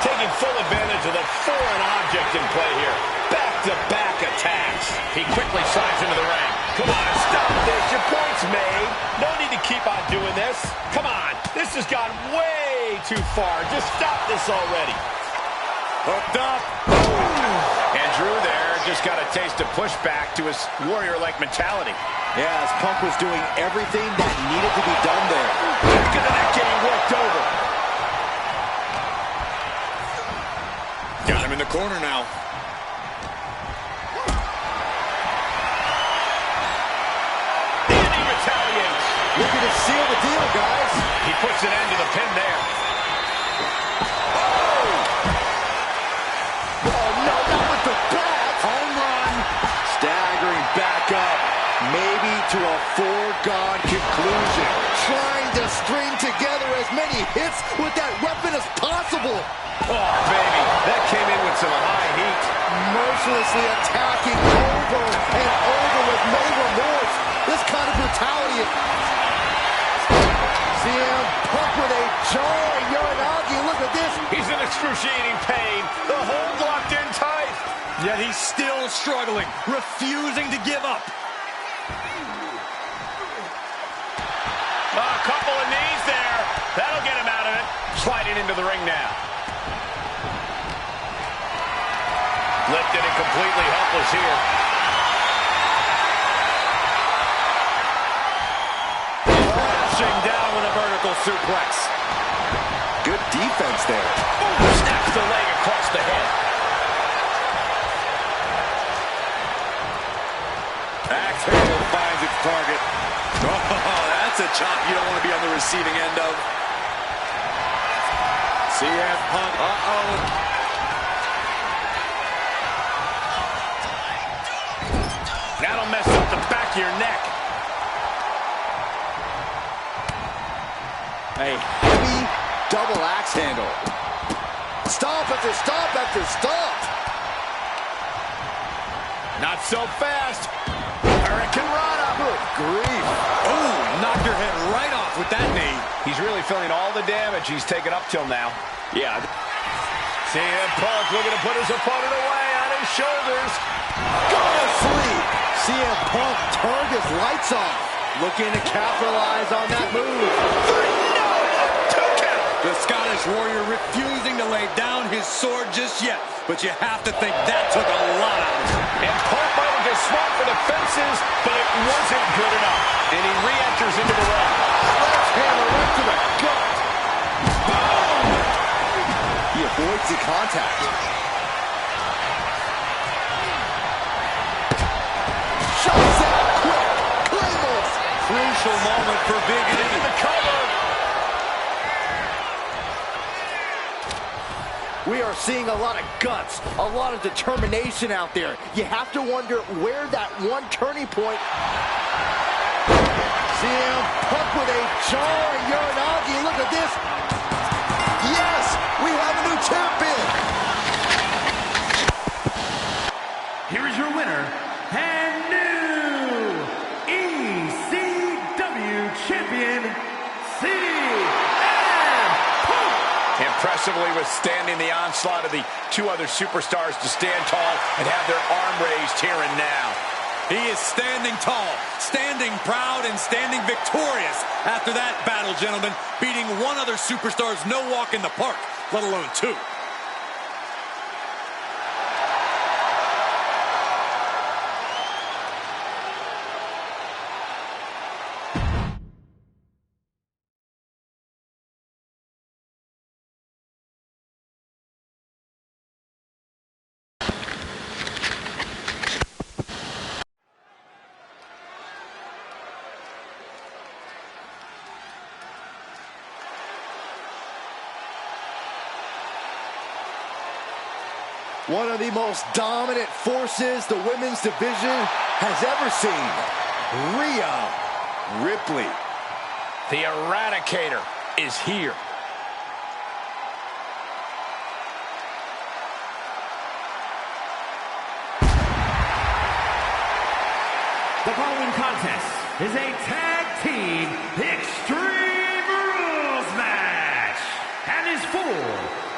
Taking full advantage of the foreign object in play here. Back-to-back attacks. He quickly slides into the ring. Come on, stop this. Your point's made. No need to keep on doing this. Come on. This has gone way too far. Just stop this already. Hooked up. And Drew there just got a taste of pushback to his warrior-like mentality. Yeah, as Punk was doing everything that needed to be done there. Back of the neck getting worked over. Got him in the corner now. And he retaliates. Looking to seal the deal, guys. He puts an end to the pin there. Oh, no, not with the bat. Home run. Staggering back up, maybe to a foregone conclusion. Trying to string together as many hits with that weapon as possible. Oh, baby, that came in with some high heat. Mercilessly attacking over and over with no remorse. This kind of brutality. CM Punk with a jarring Uranagi. Look at this. He's in excruciating pain. The hold locked in tight. Yet he's still struggling, refusing to give up. A couple of knees there. That'll get him out of it. Sliding into the ring now. Lifted and completely helpless here. Crashing down with a vertical suplex. Good defense there. Ooh, snaps the leg across the head. Axe handle finds its target. Oh, that's That's a chop you don't want to be on the receiving end of. CM Punk. That'll mess up the back of your neck. A heavy double axe handle. Stomp after stomp after stomp. Not so fast. Hurricane Rana. Good grief. Oh, knocked your head right off with that knee. He's really feeling all the damage he's taken up till now. Yeah. CM Punk looking to put his opponent away on his shoulders. Go to sleep. CM Punk turned his lights off. Looking to capitalize on that move. The Scottish Warrior refusing to lay down his sword just yet. But you have to think that took a lot out of him. And Punk might have just swung for the fences, but it wasn't good enough. And he re-enters into the ring. Sledgehammer right to the gut. Boom! He avoids the contact. Shots out quick. Claymores. Crucial moment for Big E. The cover. We are seeing a lot of guts, a lot of determination out there. You have to wonder where that one turning point. CM Punk with a jarring Uranagi. Look at this. Yes, we have a new champion. Here is your winner and new ECW champion, CM Punk. Impressively withstanding the onslaught of the two other superstars to stand tall and have their arm raised here and now. He is standing tall, standing proud, and standing victorious after that battle, gentlemen. Beating one other superstar's no walk in the park, let alone two. One of the most dominant forces the women's division has ever seen. Rhea Ripley. The Eradicator is here. The following contest is a tag team Extreme Rules match and is for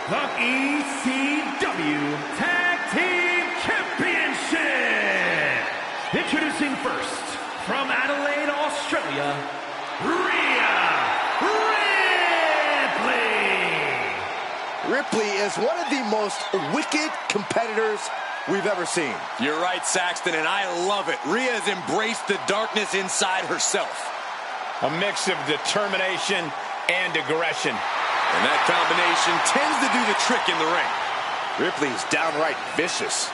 the ECW Tag Team Championship. Introducing first, from Adelaide, Australia, Rhea Ripley. Ripley is one of the most wicked competitors we've ever seen. You're right, Saxton, and I love it. Rhea has embraced the darkness inside herself. A mix of determination and aggression. And that combination tends to do the trick in the ring. Ripley's downright vicious.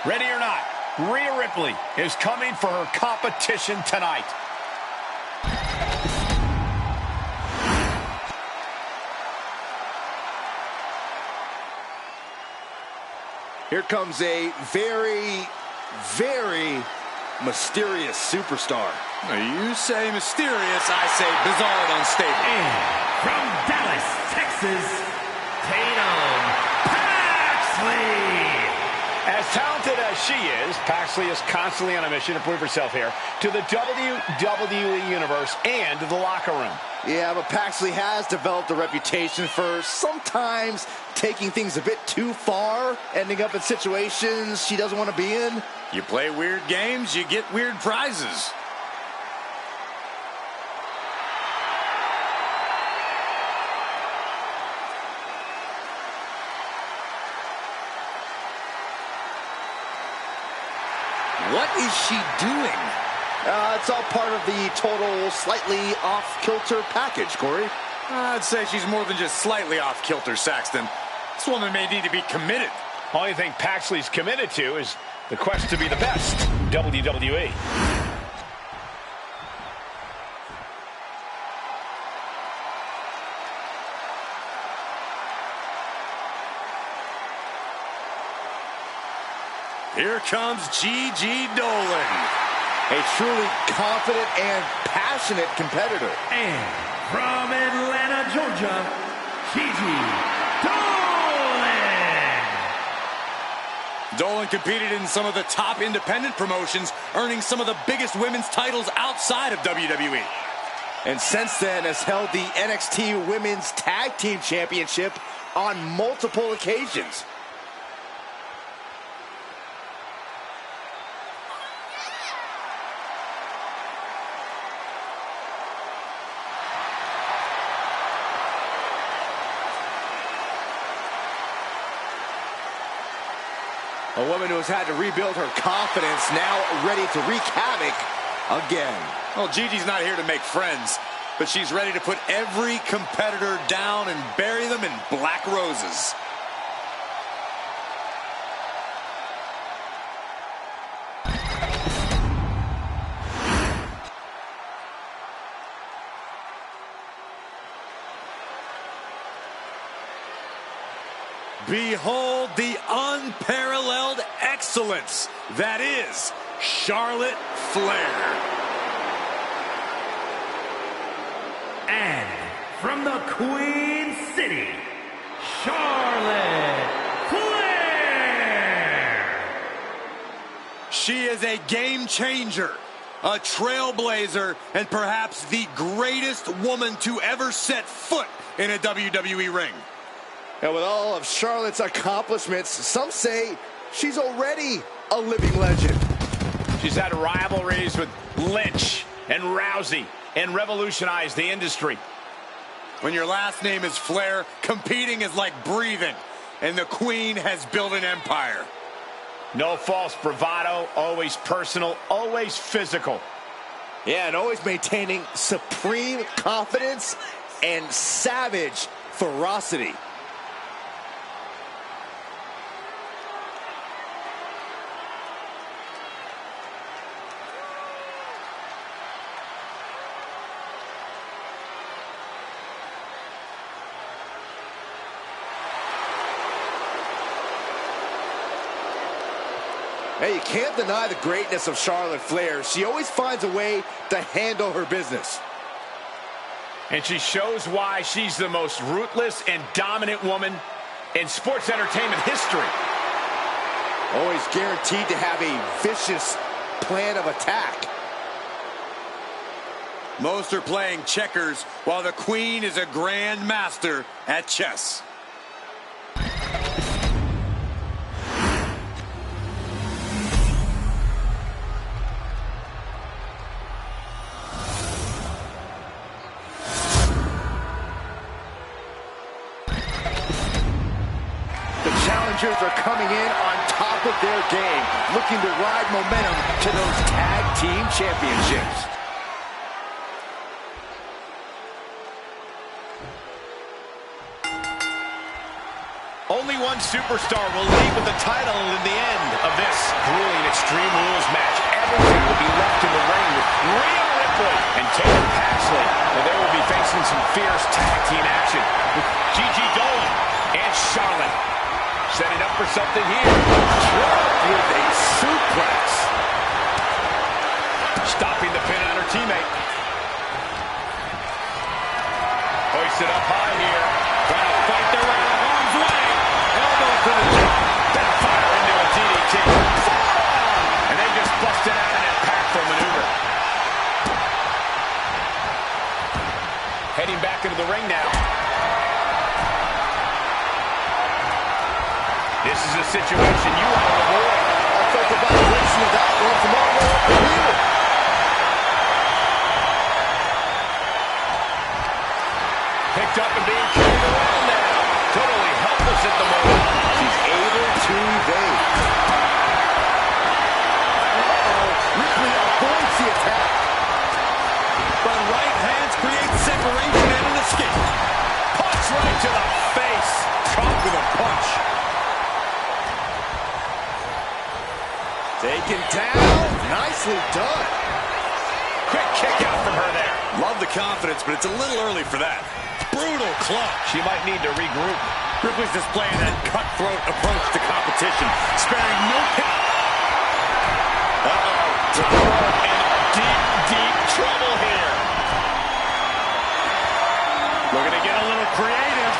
Ready or not, Rhea Ripley is coming for her competition tonight. Here comes a very, very mysterious superstar. You say mysterious, I say bizarre and unstable. And from Dallas, Texas, Tatum Paxley. As talented as she is, Paxley is constantly on a mission to prove herself here to the WWE Universe and the locker room. Yeah, but Paxley has developed a reputation for sometimes taking things a bit too far, ending up in situations she doesn't want to be in. You play weird games, you get weird prizes. What is she doing? It's all part of the total slightly off-kilter package, Corey. I'd say she's more than just slightly off-kilter, Saxton. This woman may need to be committed. Only thing Paxley's committed to is the quest to be the best WWE. Here comes Gigi Dolan. A truly confident and passionate competitor. And from Atlanta, Georgia, Gigi Dolan. Dolan competed in some of the top independent promotions, earning some of the biggest women's titles outside of WWE. And since then has held the NXT Women's Tag Team Championship on multiple occasions. A woman who has had to rebuild her confidence, now ready to wreak havoc again. Well, Gigi's not here to make friends, but she's ready to put every competitor down and bury them in black roses. Behold the unparalleled excellence that is Charlotte Flair. And from the Queen City, Charlotte Flair. She is a game changer, a trailblazer, and perhaps the greatest woman to ever set foot in a WWE ring. And with all of Charlotte's accomplishments, some say she's already a living legend. She's had rivalries with Lynch and Rousey and revolutionized the industry. When your last name is Flair, competing is like breathing, and the Queen has built an empire. No false bravado, always personal, always physical. Yeah, and always maintaining supreme confidence and savage ferocity. Hey, you can't deny the greatness of Charlotte Flair. She always finds a way to handle her business. And she shows why she's the most ruthless and dominant woman in sports entertainment history. Always guaranteed to have a vicious plan of attack. Most are playing checkers, while the Queen is a grand master at chess. Are coming in on top of their game, looking to ride momentum to those tag team championships. Only one superstar will leave with the title in the end of this grueling Extreme Rules match. Everything will be left in the ring with Rhea Ripley and Taylor Paxley. And they will be facing some fierce tag team action with Gigi Dolan and Charlotte. Setting up for something here. Dropped with a suplex. Stopping the pin on her teammate. Hoisted up high here. Trying to fight their way out of harm's way. Elbow to the jaw. Backfire into a DDT. And they just busted out an impactful maneuver. Heading back into the ring now. This is a situation you want to avoid. I felt the vibration of that one from all the way up the hill. Picked up and being carried around now. Totally helpless at the moment. She's able to evade. nicely done. Quick kick out from her there. Love the confidence, but it's a little early for that. Brutal club. She might need to regroup. Ripley's displaying that cutthroat approach to competition, sparing no pit. In deep, deep trouble here. Looking to get a little creative.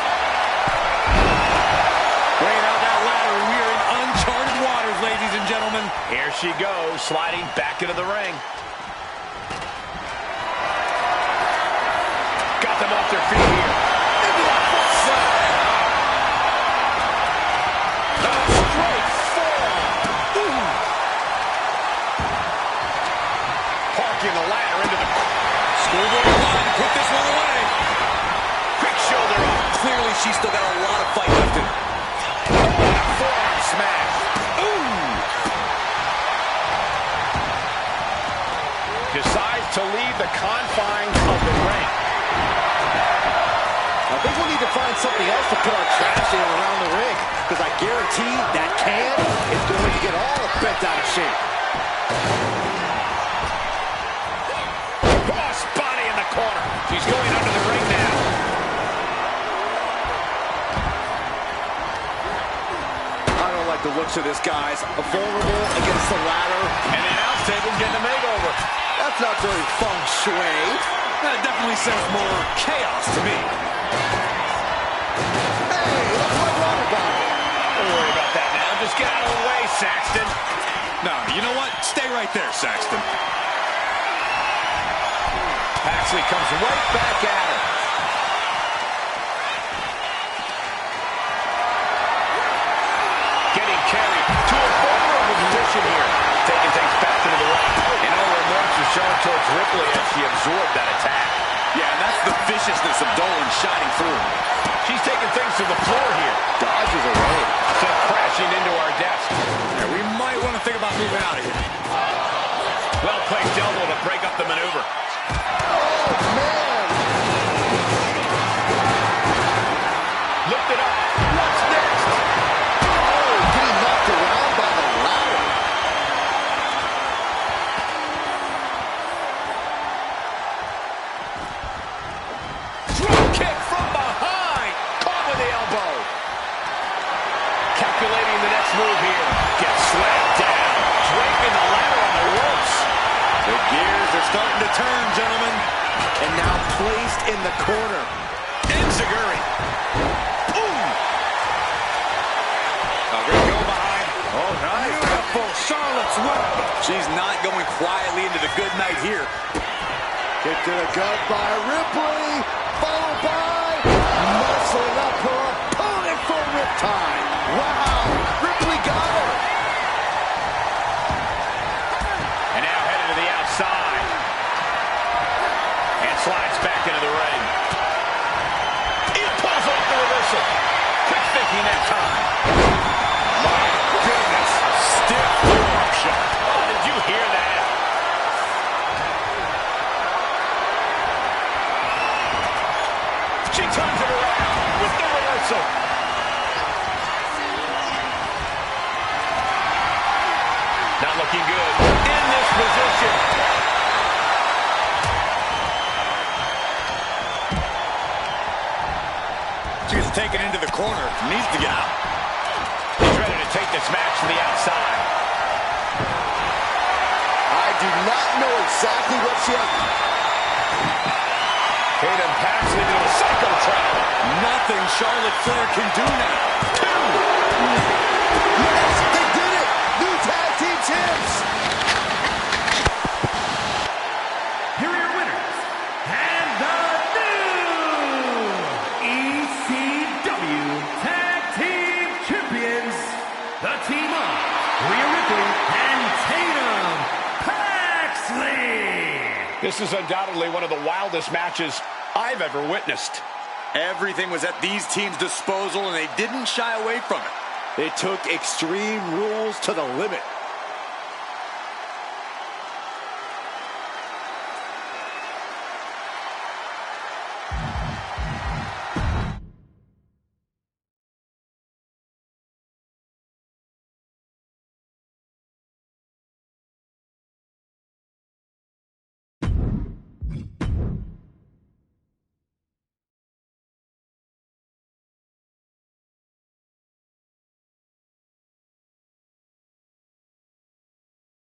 Bringing out that ladder. We are in uncharted waters, ladies and gentlemen. Here she goes, sliding back into the ring. Got them off their feet here. Into the foot side. A straight forearm. Parking the ladder into the... Schoolboy line, put this one away. Quick shoulder up. Clearly, she's still got a lot of fight left in her. Oh, a forearm smash. Decides to leave the confines of the ring. I think we'll need to find something else to put our trash in around the ring, because I guarantee that can is going to get all bent out of shape. Cross body in the corner. She's going under the ring now. I don't like the looks of this, guys. Vulnerable against the ladder. And the announce table's getting a makeover. That's not very feng shui. That definitely sounds more chaos to me. Hey, look what wrong about it. Don't worry about that now. Just get out of the way, Saxton. No, you know what? Stay right there, Saxton. Paxley comes right back at her. Getting carried to a vulnerable position here. Taking things back into the ring. And no remorse is shown towards Ripley as she absorbed that attack. Yeah, and that's the viciousness of Dolan shining through. She's taking things to the floor here. Dodges away. Sent crashing into our desk. Yeah, we might want to think about moving out of here. Well-placed elbow to break up the maneuver. Oh, man. Lift it up. What's next? Oh, getting knocked around by the ladder. Drop kick from behind. Caught with the elbow. Calculating the next move here. Gets slammed down. Draping the ladder on the ropes. The gears are starting to turn, gentlemen. And now placed in the corner. Enziguri. Ooh. Oh, great go behind. Oh, nice. Beautiful Charlotte's Web. She's not going quietly into the good night here. Kick to the gut by Ripley. Followed by muscling up her opponent for riptide. Wow. Ripley got her. And now headed to the outside. And slides back into the ring. He pulls off the reversal. Quick thinking that time. My goodness. Stiff forearm shot. Oh, did you hear that? She turns it around with the reversal. Not looking good in this position. She's taken into the corner. Needs to get out. He's ready to take this match to the outside. I do not know exactly what she has. Tatum Paxley to the psycho trap. Nothing Charlotte Flair can do now. Yes, they did it. New tag team champs. Here are your winners, and the new ECW Tag Team Champions, the team of Rhea Ripley and Tatum Paxley. This is undoubtedly one of the wildest matches I've ever witnessed. Everything was at these teams' disposal, and they didn't shy away from it. They took Extreme Rules to the limit.